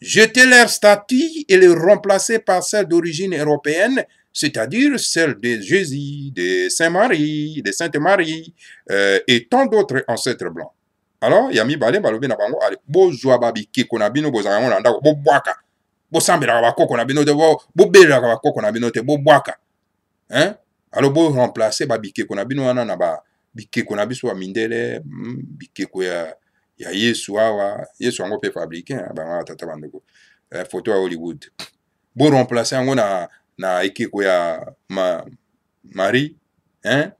Jeter leur statue et les remplacer par celle d'origine européenne, c'est-à-dire celle de Jésus, de Saint-Marie, de Sainte-Marie, et tant d'autres ancêtres blancs. Alors, yami bale balobi na bango, allez, bozwa babi kiko na bino bozanga ngona ndako, bobwaka, bosambela bakoko na bino te, bobela bakoko na bino te, bobwaka. Hein? Alors, bo remplacer babi kiko na bino wana na ba bikeko na biso ya mindele, bikeko ya Yesu awa, Yesu yango pe fabriqué, bama tata bandeko. Photo ya Hollywood. Bo remplacer yango na ekeko ya Marie, hein?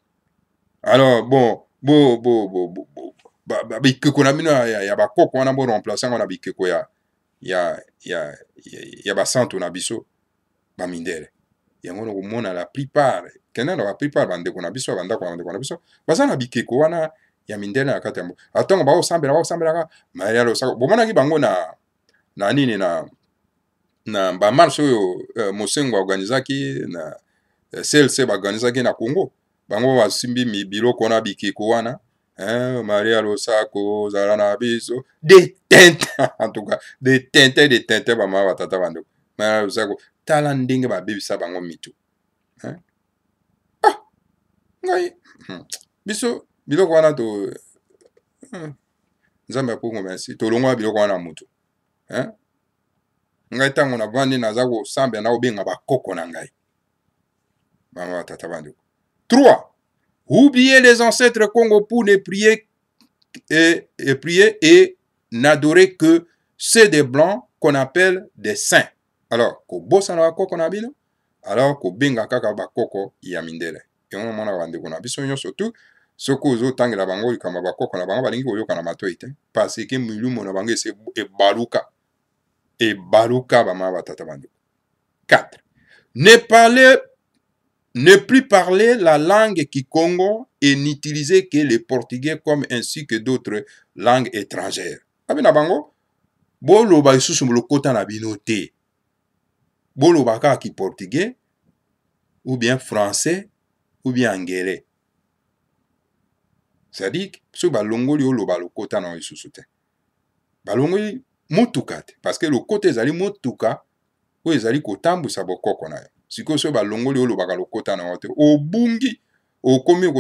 Alors bon, bikeko na bino ya bakoko wana bo remplacer yango na bikeko ya basantu na biso ba mindele. Yango no komona la plupart kena na la plupart bandeko na biso bandako bandeko na biso baza na bikeko wana ya mindele na kati yango atongo baosambelaka Maria lo sako bomonaki bango na nini na ba marche oyo Mosengo organizaki na CLC ba organizaki na Congo bango basimbi biloko na bikeko wana hein, Maria Losako, Zarana Biso, des tentes, en tout cas, des tentes, bama batata bando. Maria Losako, talandingue ba bibi sa bango mitu. Hein? Ah, ngai, biso, biloko wana to, nzambe apongo merci, to longwa biloko wana mutu. Hein? Ngai tango na vandi naza ko sambe na obenga bakoko na ngai. Bama batata bando. 3. Oubliez les ancêtres Congo pour ne prier et n'adorer que ceux des blancs qu'on appelle des saints. Alors, ko bosa na bakoko na bino, alors ko benga kaka bakoko ya mindele. Et on mona bande ko na biso nyo surtout soko ozo tangela bango kama bakoko na bango balingi koyoka na matoi te parce que milumo na bango ese e baluka bama batata bande. 4. Ne plus parler la langue kikongo et n'utiliser que le portugais comme ainsi que d'autres langues étrangères. Abina bango, boloba isusu mulokota na bino te. Boloba kaka ki portugais, ou bien français, ou bien anglais. C'est-à-dire, so balongoli oloba lokota na isusu te. Balongoli mutuka te, parce que lokota ezali mutuka, ou ezali kotambusa bokoko na yo. Siko so balongoli olobaka lokota na yote obungi okomi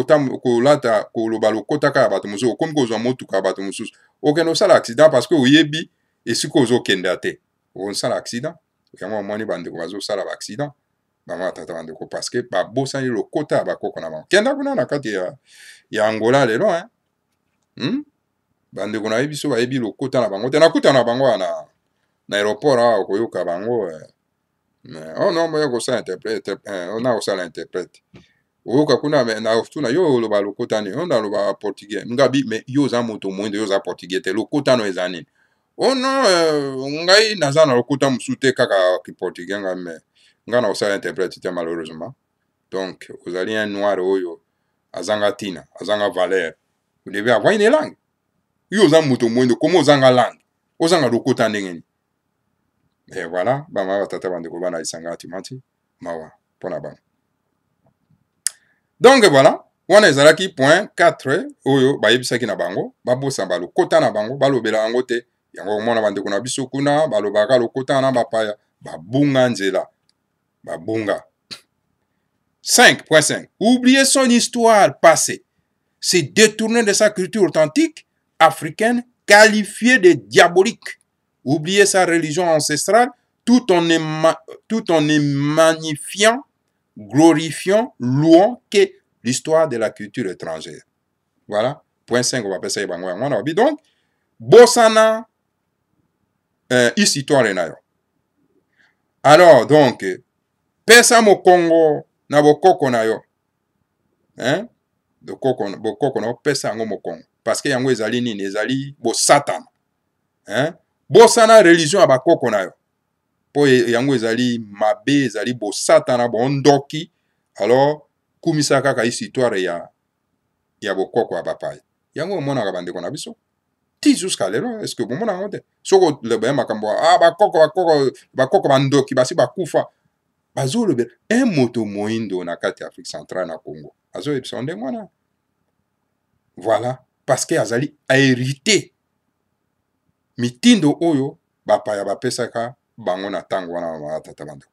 kolata koloba lokota ka bato mosusu okomi kozwa motuka bato mosusu okende osala accident parce que oyebi esika ozokende te osala accident yango omoni bandeko bazosala ba accident bama tata bandeko parce que babosani lokota ya bakoko na bango kenda kuna na kati ya Angola lelo bandeko na yebi so bayebi lokota na bango te nakuta na bango na aéroport okoyoka bango oh non, moi je interprète, on a aussi l'interprète. Oyoka kuna na tuna yo loba lokota ni on a loba portugais. Ngabi mais yo za moto moinde yo za portugais te lokota no ezani. Oh non, ngai naza na lokota musute kaka ki portugais ngame. Ngana aussi interprète te malheureusement. Donc vous allez un noir oyo azanga tina, azanga valeur. Vous devez avoir une langue. Yo za moto moinde comment ozanga langue? Ozanga lokota ndengeni. Et voilà, bama batata bandeko bana isanga timati mawa pona bang. Donc voilà, wana ezalaki point 4 oyo bayebisaki na bango, babosa balokota na bango, balobela yango te, yango mona bandeko na biso kuna, balobaka lokota na bapaya, babunga nzela, babunga. 5.5. Oublier son histoire passée, se détourner de sa culture authentique africaine, qualifiée de diabolique. Oublier sa religion ancestrale tout en magnifiant, glorifiant, louant que l'histoire de la culture étrangère. Voilà. Point 5, on va appeler ça. Donc, Bosana, histoire na yo. Alors, donc, pesa mo Congo, na bokoko na yo. Hein? Bokoko na yo, pesa ngo mo Congo. Parce que yango ezali nini, ezali bo Satan. Hein? Bosana religion ya bakoko na yo. Po yango ezali mabe, ezali bo satana, bo ndoki. Alors, kumisa kaka histoire ya bokoko ya bapai. Yango omona bandeko na biso. Ti jusqu'à lelo, est-ce que bomona ngo te? Soko lebe makambo, bakoko bandoki, basi bakufa. Bazo lebe, un moto moindo na kati Afrique centrale na Congo. Azo epsonde mwana. Voilà. Parce que azali a hérité mitindo oyo bapaya bapesaka bango na tango wana matata bandeko.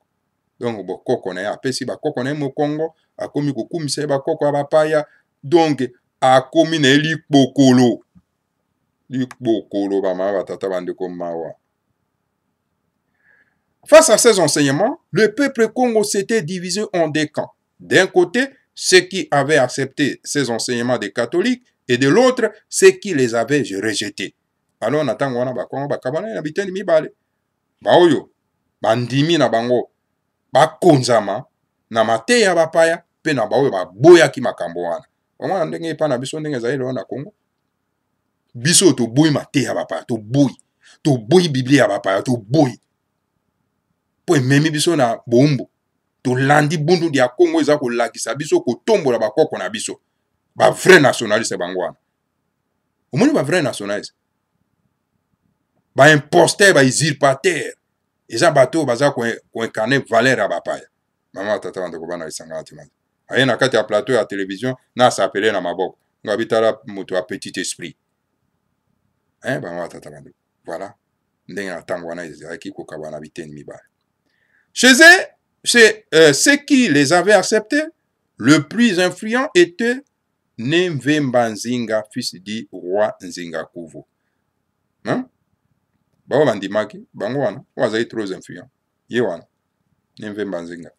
Donc bokoko na ya apesi bakoko na mo Congo akomi kokumisa bakoko ya bapaya donc akomi na likpokolo bama batata bandeko mawa. Face à ces enseignements, le peuple Congo s'était divisé en deux camps. D'un côté, ceux qui avaient accepté ces enseignements des catholiques et de l'autre, ceux qui les avaient rejetés. Alors natango wana bakongo bakabana na biteni mibale baoyo bandimi na bango bakonzama na mateya ya bapaya pe na baoyo baboyaki makambo wana omwana ndenge epa na biso ndenge ezali lelo na Congo biso toboyi mateya ya bapaya toboyi biblia ya bapaya toboyi po ememi biso na bombo tolandi bundu ya Congo eza kolakisa biso kotombola bakoko na biso ba vrai nationaliste bango wana omoni ba vrai nationaliste ba imposteur, ba usurpateur. Eza bato baza ko incarner valeur ya bapaya. Mama tata bandeko bana isanga atimani. Aye na kati ya plateau ya télévision na s'appeler na maboko. ngabitala moto a petit esprit. Hein, voilà. Chez eux, ceux qui les avaient acceptés, le plus influent était Nemvemba Nzinga, fils du roi Nzinga Kuvu. Hein? Bao bandimaki, bango wana, wazai trop influent. Yewana, Nemvemba Nzinga.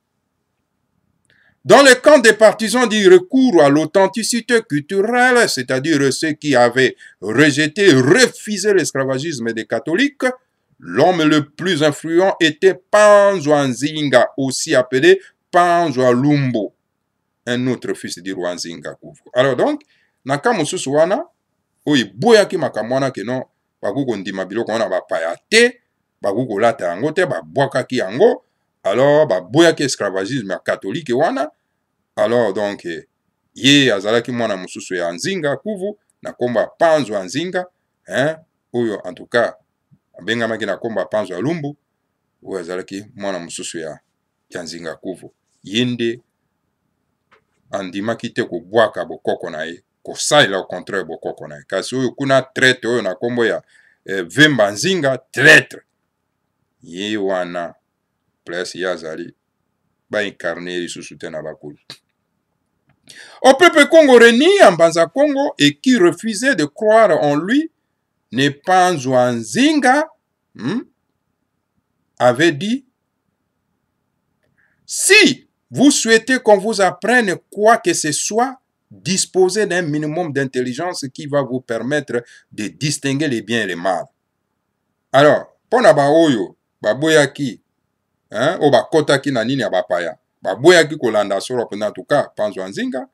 Dans le camp des partisans du recours à l'authenticité culturelle, c'est-à-dire ceux qui avaient rejeté, refusé l'esclavagisme des catholiques, l'homme le plus influent était Panzwa Nzinga, aussi appelé Panzwa Lumbo, un autre fils du roi Nzinga Kuvu. Alors donc, naka mosusu wana, oyi boyaki makambo wana ke non, bakuko ndima biloko wana bapaya te, bakuko lata yango te, babwakaki yango, alors baboyaki esclavagisme ya catholique wana. Alors donc, ye azalaki mwana mosusu ya Nzinga Kuvu, na komba Panzwa Nzinga, hein, oyo en tout cas, bengamaki na komba Panzwa Lumbu, oyo azalaki mwana mosusu ya Nzinga Kuvu. Yende andimaki te kobwaka bokoko na ye, kosalela au contraire bokoko na ye. Kasi oyo kuna traite oyo na kombo ya Vemba Nzinga, traître. Ye wana, place yazali, ba incarné lisusu te na bakulu. Au peuple congolais en Banza Congo et qui refusait de croire en lui, Panzwa Nzinga avait dit: si vous souhaitez qu'on vous apprenne quoi que ce soit, disposez d'un minimum d'intelligence qui va vous permettre de distinguer les biens et les mal. Alors, pona ba oyo, ba boyaki, hein, o ba kotaki na nini ya bapaya, ba boyaki kolanda soro pena tuka Panzwa Nzinga,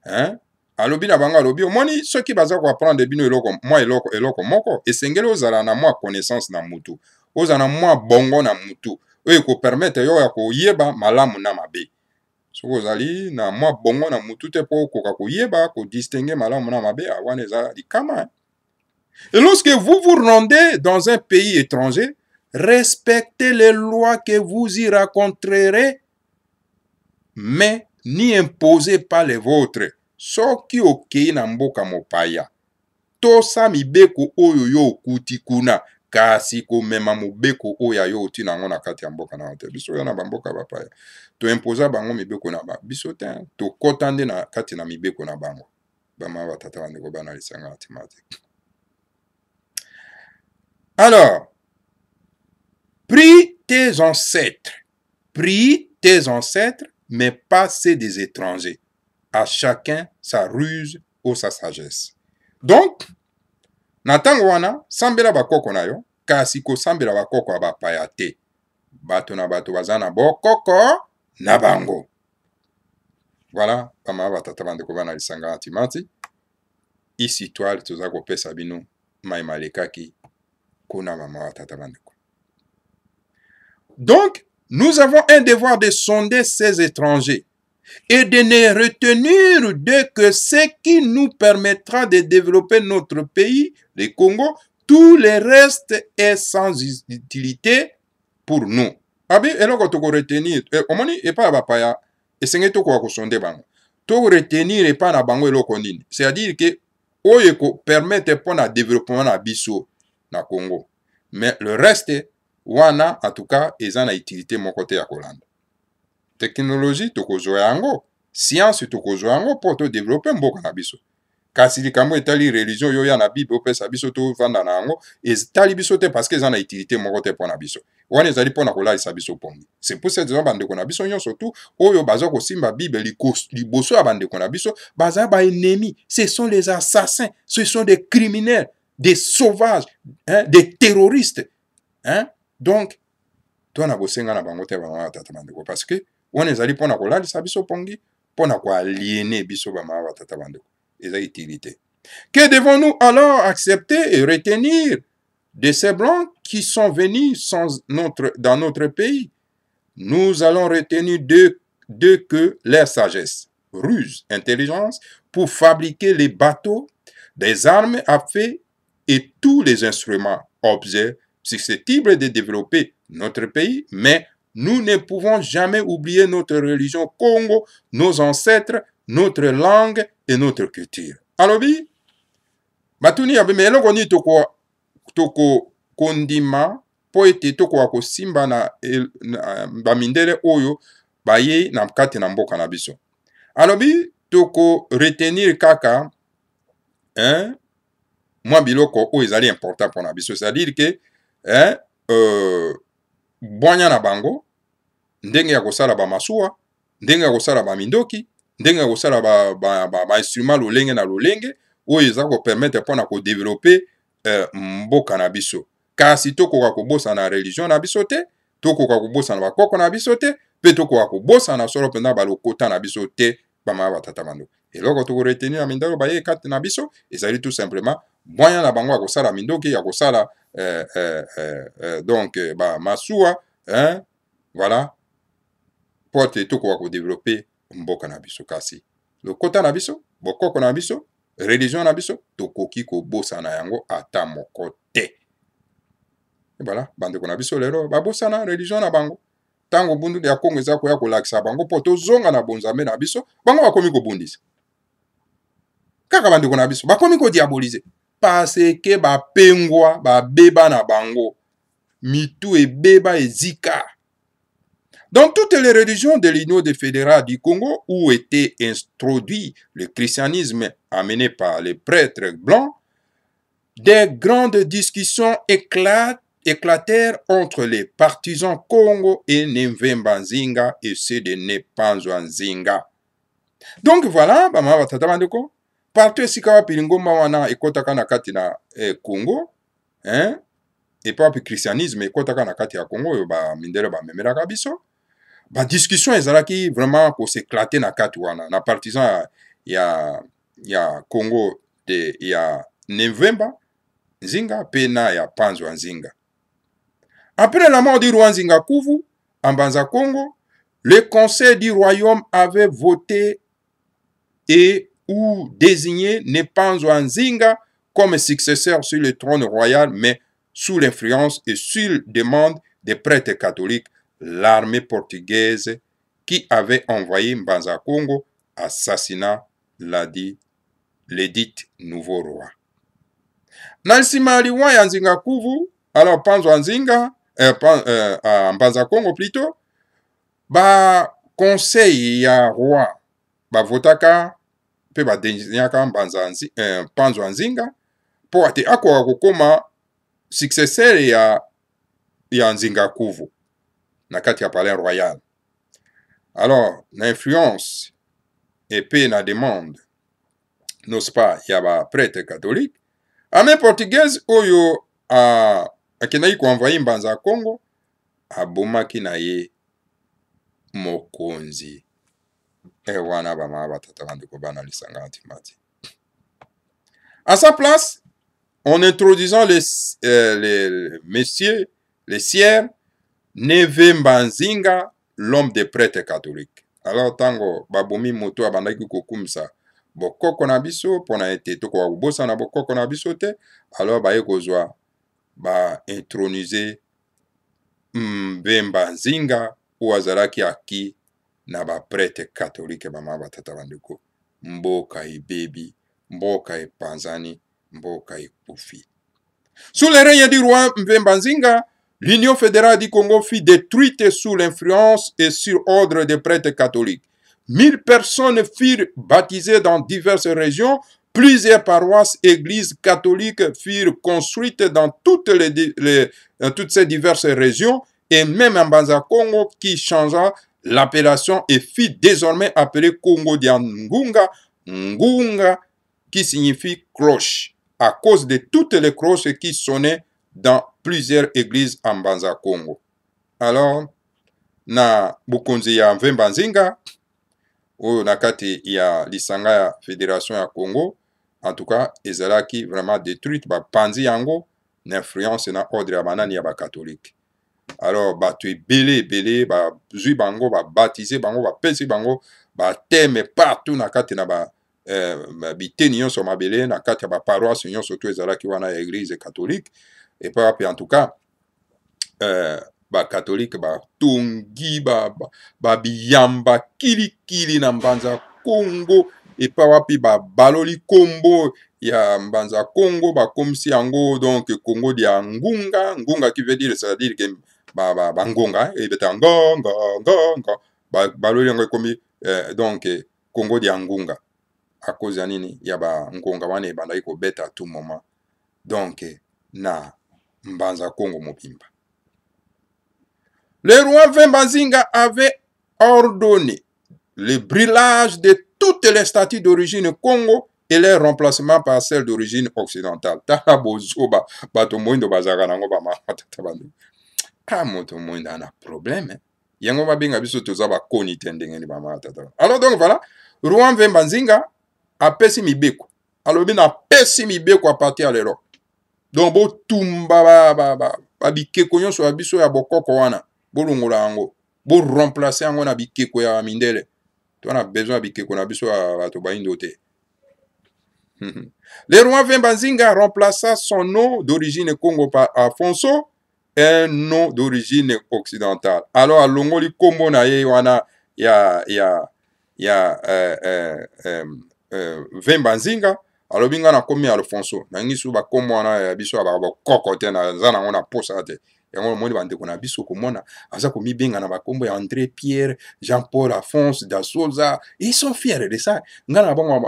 hein, alobi na bango alobi omoni soki baza ko apprendre bino eloko moko esengeli ozala na mwa connaissance na mutu, ozala na mwa bongo na mutu oyo ko permettre yo ya koyeba malamu na mabe. Soki ozali na mwa bongo na mutu te po koka koyeba ko distinguer malamu na mabe, awana eza likama. Et lorsque vous vous rendez dans un pays étranger, respectez les lois que vous y rencontrerez, mais n'y imposez pas les vôtres. Soki okei na mboka mopaya, tosa mibeko oyo yo okuti kuna, kasi komema mobeko oyo yo oti nango na kati ya mboka na te. Biso na bamboka bapaya, to imposa bango mibeko na ba biso te, to kotande na kati na mibeko na bango. Bama batata bandeko bana lisanga mathématique. Alors, prie tes ancêtres, mais pas ceux des étrangers. À chacun sa ruse ou sa sagesse. Donc, natango wana, sambela bakoko na yo, kasi ko sambela bakoko abapaya te. Bato na bato bazana bokoko na bango. Voilà, pama batata bandeko bana lisanga atimati. Ici toile toza ko pesa bino maimalekaki kuna mama batata bandeko. Donc, nous avons un devoir de sonder ces étrangers et de ne retenir de que ce qui nous permettra de développer notre pays, le Congo. Tout le reste est sans utilité pour nous. Abi, eloko toko retenir, omoni epa bapaya, esenge toko wako sonde bango. Toko retenir epa na bango eloko nini. C'est-à-dire que, oye ko permettre pour na développement na biso na Congo. Mais le reste, wana, en tout cas, eza na utilité mon côté ya Kolanda. Technologie tokozwa yango, science tokozwa yango pour to développer mboka na biso. Kasi likambo etali religion yo ya na Bible opesa biso to vanda na yango, etali biso te parce que eza na utilité moko te pour na biso. Wana ezali pour na kolalisa biso pongi. C'est pour cette raison bandeko na biso nyonso tu oyo baza kosimba Bible liboso ya bandeko na biso, baza ba ennemis, ce sont les assassins, ce sont des criminels, des sauvages, hein, des terroristes. Hein? Donc, toi na bosenga na bango te ba tata bandeko parce que on ezali pona kolalisa biso pongi, pona ko aliéner biso ba ma tata bandeko. Eza utilité. Que devons-nous alors accepter et retenir de ces blancs qui sont venus dans notre pays? Nous allons retenir de que leur sagesse, ruse, intelligence pour fabriquer les bateaux, des armes à feu et tous les instruments, objets susceptibles de développer notre pays, mais nous ne pouvons jamais oublier notre religion Congo, nos ancêtres, notre langue et notre culture. alobi batuni yabe me eloko nini toko kondima po ete tokoka kosimba na bamindele oyo baye na kati na mboka na biso. Alobi toko retenir kaka mwa biloko oyo ezali important mpona biso, c'est-à-dire ke bwanya na bango, ndenge ya kosala bamasuwa, ndenge ya kosala bamindoki, ndenge ya kosala ba-instrument lolenge na lolenge oyo eza kopermettre mpona kodevelope mboka na biso. Kasi tokoka kobosana na religion na biso te, tokoka kobosana na bakoko na biso te, mpe tokoka kobosana solo mpenza balokota na biso te bamaya batata bando. Eloko tokoretenir na mindelo baye kati na biso ezali tout simplement bwanya na bango ya kosala mindoki, ya kosala donc bamasuwa, voilà, po ete tokoka kodevelope mboka na biso. Kasi lokota na biso, bokoko na biso, religion na biso tokoki kobosana yango ata moko te. Voilà, bandeko na biso lelo babosana religion na bango. Tango bundu ya Kongo eza koya kolakisa bango po tozonga na bonzambe na biso, bango bakomi kobundisa. Kaka bandeko na biso bakomi kodiabolize parce que bapengwa babeba na bango, mitu ebeba ezika. Dans toutes les religions de l'Union des fédérales du Congo où était introduit le christianisme amené par les prêtres blancs, des grandes discussions éclatèrent entre les partisans Congo et Nemvemba Nzinga et ceux de Nepanzwa Nzinga. Donc voilà, bama batata bandeko, partout esika wapi lingomba wana ekotaka na kati na Congo, et pas puis christianisme ekotaka na kati ya Congo oyo ba mindele ba memelaka biso. Ba discussion ezalaki vraiment ko s'éclater na kati wana na partisan ya Congo de ya Nemvemba Nzinga pena ya Panzwa Nzinga. Après la mort du roi Nzinga Kuvu en Banza Congo, le conseil du royaume avait voté et ou désigné Nepanzwa Nzinga comme successeur sur le trône royal, mais sous l'influence et sur demande des prêtres catholiques, l'armée portugaise qui avait envoyé Mbanza Congo assassina l'édit nouveau roi. Nansima liwa ya Nzinga Kuvu, alors Panzwa Nzinga, Mbanza Congo plutôt, ba conseil ya roi, ba votaka, pe ba désignaka Panzwa Nzinga, po ate akoka kokoma successeur ya Nzinga Kuvu na kati ya palais royal. Alors, l'influence et pe na demande, n'est-ce pas, ya ba prêtre catholique, armée portugaise oyo akendaki koenvoye Mbanza Congo, abomaki na ye mokonzi. Wana bama batata bandeko bana lisanga antimati. À sa place, en introduisant les sieurs, Nevemba Nzinga, l'homme des prêtres catholiques. Alors, tango babomi moto abandaki kokumisa bokoko na biso, pona ete toko wakubosa na bokoko na biso te, alors baye kozwa ba introniser Mvemba Nzinga, ou azalaki aki na ba prêtre catholique bama batata bandeko. Mboka ebebi, mboka epanzani, mboka ekufi. Sous le règne du roi Mvemba Nzinga, l'Union fédérale du Congo fut détruite sous l'influence et sur ordre des prêtres catholiques. 1000 personnes furent baptisées dans diverses régions. Plusieurs paroisses, églises catholiques furent construites dans toutes ces diverses régions, et même en Banza Congo qui changea l'appellation et fut désormais appelé Congo dia Ngunga, Ngunga qui signifie cloche, à cause de toutes les cloches qui sonnaient dans plusieurs églises en Banza Congo. Alors, na bukonzi ya Mvemba Nzinga, oyo na kati ya lisanga ya Fédération ya Congo, en tout cas, ezalaki vraiment détruite, ba panzi yango, n'influence na ordre ya banani ya ba catholique. Alors, batu ebele, ba zui bango, ba baptisé bango, ba pesi bango, ba teme partout na kati na ba biteni nyonso mabele, na kati ya ba paroisse nyonso to ezalaki wana ya église catholique. Et puis, en tout cas, ba catholique ba tongi ba biyamba kili na Mbanza Congo epa wapi babaloli kombo ya mbanza Congo bakomisi yango donc Congo dia ngunga, ngunga qui veut dire, c'est-à-dire que bangonga ebeta ngonga ngonga baloli yango ekomi donc Congo dia ngunga à cause ya nini ya bangonga wana ebandaki kobeta à tout moment donc na mbanza Congo mobimba. Le roi Vembanzinga avait ordonné le brûlage de toutes les statues d'origine Congo et leur remplacement par celles d'origine occidentale. Tala bozoba bato moindo bazaka nango ba matata bandu. Ah moto moindo ana problème. Yango babenga biso toza ba koni tendenge ni ba matata. Alors donc voilà, roi Vembanzinga a pesi mibeko. Alors bien a pesi mibeko à partir de l'Europe. Donc bo tumba ba bikeko nyonso ya biso ya bokoko wana. Bolongola yango bo remplacer yango na bikeko ya mindele to na besoin bikeko na biso ya bato baindo te. Le roi Vembanzinga remplaça son nom d'origine Congo par Afonso, un nom d'origine occidentale. Alors alongoli kombo na ye wana ya Vembanzinga alobinga na komi Alfonso na ngisu ba kombo wana ya biso ba bokoko te na zana ngona posa te. Yango moni bandeko na biso komona aza komibenga na bakombo ya André Pierre, Jean-Paul Alphonse da Souza. Ils sont fiers de ça. Nga na bango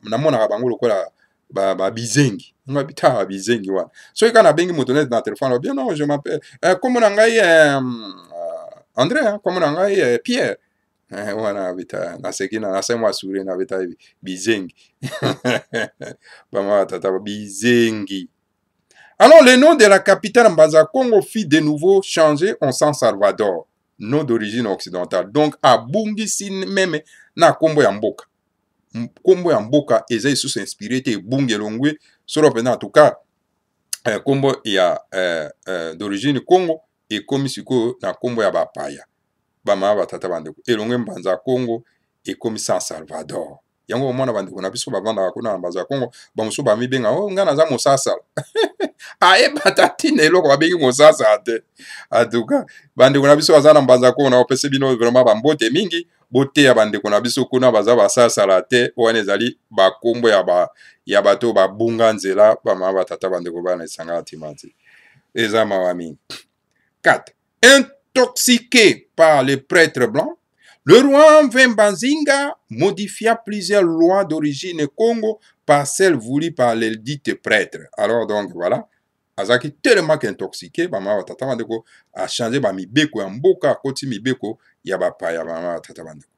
na mona bango lokola ba bizengi. Nga bita bizengi wana. So kana bengi motonet na téléphone bien non je m'appelle comment na ngai André comment na ngai Pierre. Wana bita na sekina na sema sure na bita bizengi. Bama tata bizengi. Alors, le nom de la capitale Mbanza Congo fit de nouveau changer en San Salvador, nom d'origine occidentale. Donc, à Bungisi même, na Kombo ya Mboka. Kombo ya Mboka, eza isu inspiré te Bungi Longwe, solo pena en tout cas, Kombo ya d'origine Congo, et comme siko na Kombo ya Bapaya. Bama batata bandeko. Elongwe Mbanza Congo, et comme San Salvador. Yango mwana bandeko na biso bavanda kuna na Mbanza Congo, bamuso bamibenga, oh nga naza mosasala. Aye batatine eloko babengi mosasa te. Atuka bandeko na biso baza na Mbanza Congo na opesi bino vraiment bambote mingi bote ya bandeko na biso kuna baza basasala te wana ezali bakombo ya bato babunga nzela bama batata bandeko bana esanga timati eza mawa mingi. 4. Intoxiqué par les prêtres blancs, le roi Vembanzinga modifia plusieurs lois d'origine Congo par celles voulues par les dites prêtres. Alors donc voilà, azaki tellement intoxiqué, bama tata bandeko a changé ba mibeko ya mboka koti mibeko ya bapaya bama tata bandeko.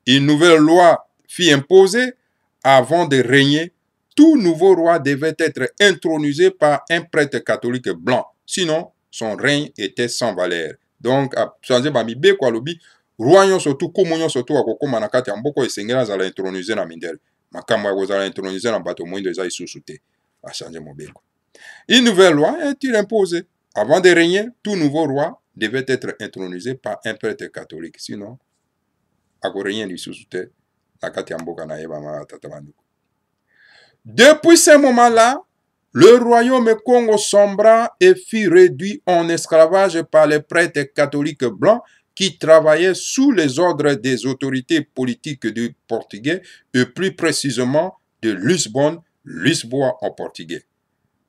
Une nouvelle loi fut imposée avant de régner. Tout nouveau roi devait être intronisé par un prêtre catholique blanc, sinon son règne était sans valeur. Donc a changé ba mibeko alobi roi nyonso tu komo nyonso tu akokoma na kati ya mboko esengela azala intronisé na mindele. Makambo ya kozala intronisé na bato moindo eza isusu te. A changé mobeko. Une nouvelle loi est imposée. Avant de régner, tout nouveau roi devait être intronisé par un prêtre catholique. Sinon, à régner lisusu te na kati ya mboka na yeba ma tata bandeko. Depuis ce moment-là, le royaume Congo sombra et fut réduit en esclavage par les prêtres catholiques blancs qui travaillaient sous les ordres des autorités politiques du Portugais et plus précisément de Lisboa en portugais.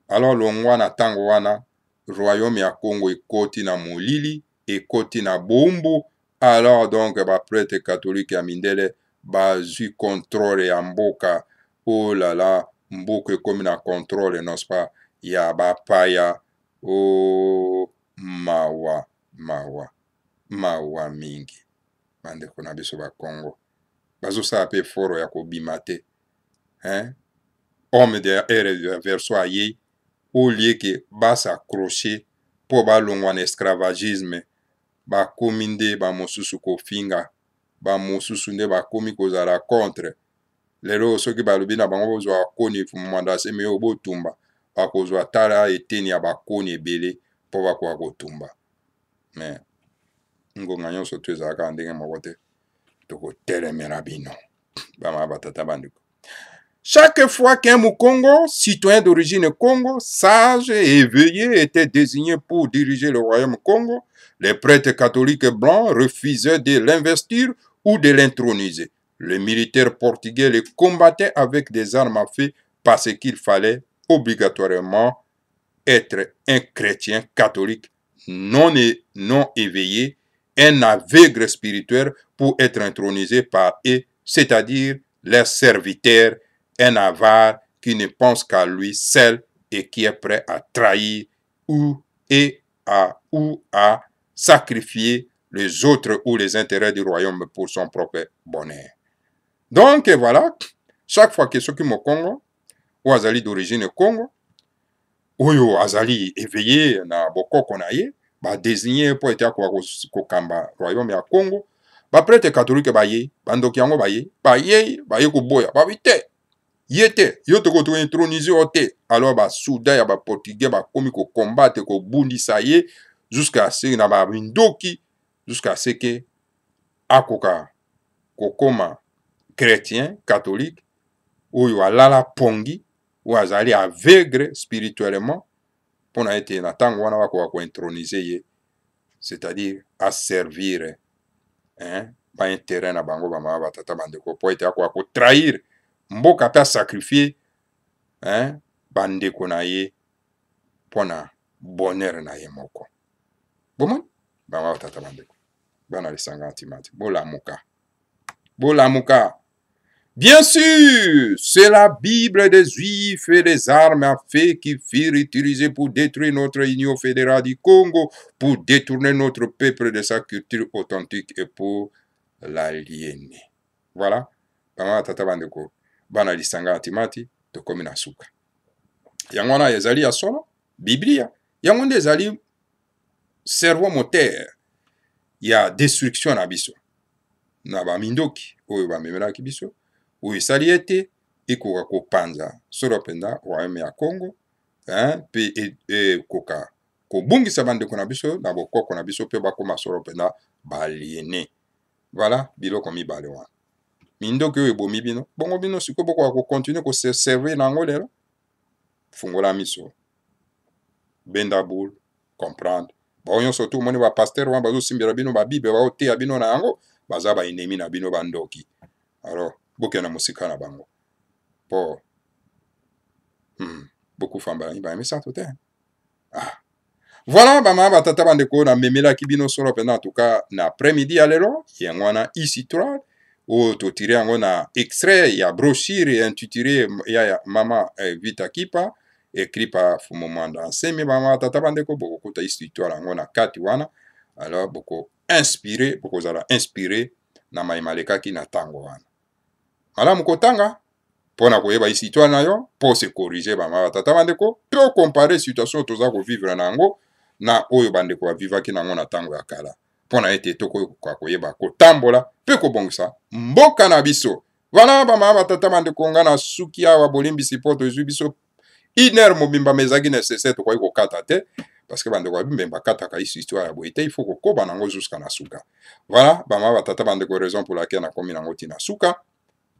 Alors longwana tango wana royaume ya Congo ekoti na molili ekoti na bombo. Alors donc ba prêtre catholique ya mindele bazui contrôle ya mboka. Oh là là, mboka ekomi na contrôle n'est-ce pas ya bapaya. Oh mawa mingi bandeko na biso ba Congo bazosala pe foro ya kobima te, hein? Homme de ere verso aye au lieu que s'accrocher pour balongwa na esclavagisme bakomi nde bamosusu kofinga bamosusu nde bakomi kozala contre. Lelo soki balobi na bango bozwa koni fumanda se me obotumba bakozwa tala eteni ya bakoni ebele mpo bakoka kotumba. Mais ngonga nyonso tu ezalaka ndenge moko te tokotelemela bino bama batata bandeko. Chaque fois qu'un Mukongo, citoyen d'origine Congo, sage et éveillé, était désigné pour diriger le royaume Congo, les prêtres catholiques blancs refusaient de l'investir ou de l'introniser. les militaires portugais les combattaient avec des armes à feu parce qu'il fallait obligatoirement être un chrétien catholique non éveillé, un aveugle spirituel pour être intronisé par eux, c'est-à-dire leur serviteur, un avare qui ne pense qu'à lui seul et qui est prêt à trahir ou à sacrifier les autres ou les intérêts du royaume pour son propre bonheur. Donc voilà, chaque fois que ceux qui me Congo, ou azali d'origine Congo, oyo azali éveillé na bokoko na ye, ba désigné pour être ko kamba royaume ya Congo, ba prêtre catholique ba ye, bandoki yango ba ye ko boya, ba vite. Yete, yo te ko intronisé ote, alors ba souda ya ba portugais ba komi ko combattre ko bundisa ye jusqu'à ce na ba bindoki jusqu'à ce que akoka kokoma chrétien catholique oyo alala pongi ou azali aveugle spirituellement pour na été na tango wana wako ko introniser ye, c'est-à-dire à servir ba intérêt na bango ba mama batata bandeko po ete ko trahir mboka pe sacrifier bandeko na ye pona bonheur na ye moko. Bomon ba batata bandeko bana lisanga antimati bolamuka. Bien sûr, c'est la Bible des Juifs et des armes à feu qui furent utilisées pour détruire notre Union fédérale du Congo, pour détourner notre peuple de sa culture authentique et pour l'aliéner. Voilà. Bama tata bandeko bana lisanga antimati tokomi na suka. Yango wana ezali ya solo Biblia. Yango nde ezali cerveau moteur ya destruction na biso. Na ba mindoki oyo bamemelaki biso. Oyo esali ete ekoka kopanza solo penda royaume ya Congo, pe ekoka kobungisa bandeko na biso na bokoko na biso pe bakoma solo penda baliene. Voilà biloko mibale wana. Mindoki oyo ebomi bino, bongo bino siko bokoka kokontinue koserve nango lelo. Fungola miso, benda boule, comprendre. Ba nyonso tu moni ba pasteur wana bazosimbela bino ba bible baoteya bino na yango, baza ba ennemi na bino bandoki. Alors bokena musika na bango po beaucoup fambala ba misa tote. Voilà bama batata bandeko na memela kibino solo pena en tout cas na après-midi à lelo yangwana ici 3 ou to tirer yango na extrait ya brochure intitulé ya mama Vita Kipa écrit par Fumomanda Nsemi bama batata bandeko boko ta histoire yango na kati wana. Alors boko inspiré boko zala inspiré na maimaleka ki na tango wana. Malamu kotanga pona koyeba histoire na yo pour se corriger bama batata bandeko pe comparer situation toza ko vivre nango na oyo bandeko ba vivaki nango na tango ya kala pona ete toko kwa koyeba kotambola pe kobongisa mboka na biso. Voilà bama batata bandeko ngana suki awa bolimbisi poto ezwi biso iner mobimba mezaki nécessaire to ko kata te parce que bandeko ba bimba kata ka histoire ya boite il faut ko koba nango jusqu'à na suka. Voilà bama batata bandeko raison pour laquelle na komi nango tina suka.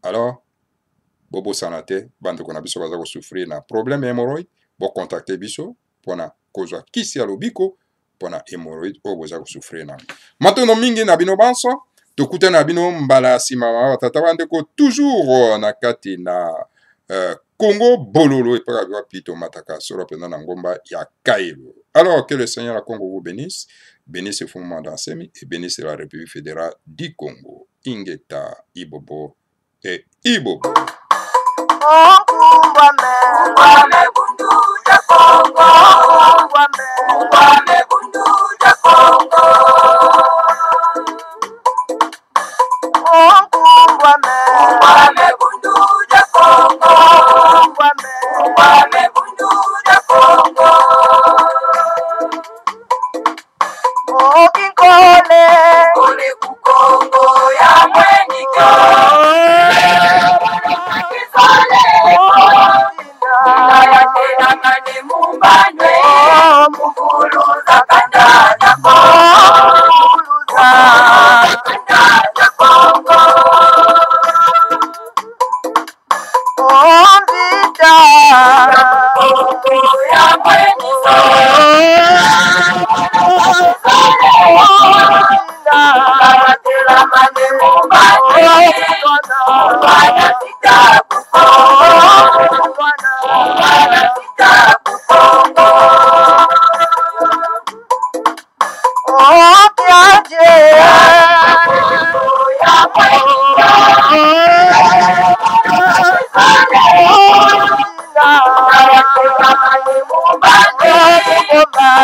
Alors bobo sanate bandeko na biso baza ko souffrir na problème hémorroïde bo contacter biso pona kozwa kisi ya lobiko pona hémorroïde o boza ko souffrir na matono mingi na bino banso tokuta na bino mbala sima batata bandeko toujours na kati na Congo bololo et pas plutôt mataka solo pena na ngomba ya Kailo. Alors que le Seigneur la Congo vous bénisse, bénisse le Fumomanda Nsemi et bénisse la République fédérale du Congo. Ingeta Ibobo et Ibobo. Ungwame bundu ya Congo. Ungwame bundu ya Congo. Ungwame bundu ya Congo. Ungwame bundu ya Congo. Okinkole kole ku Congo ya mwenyika. Oh,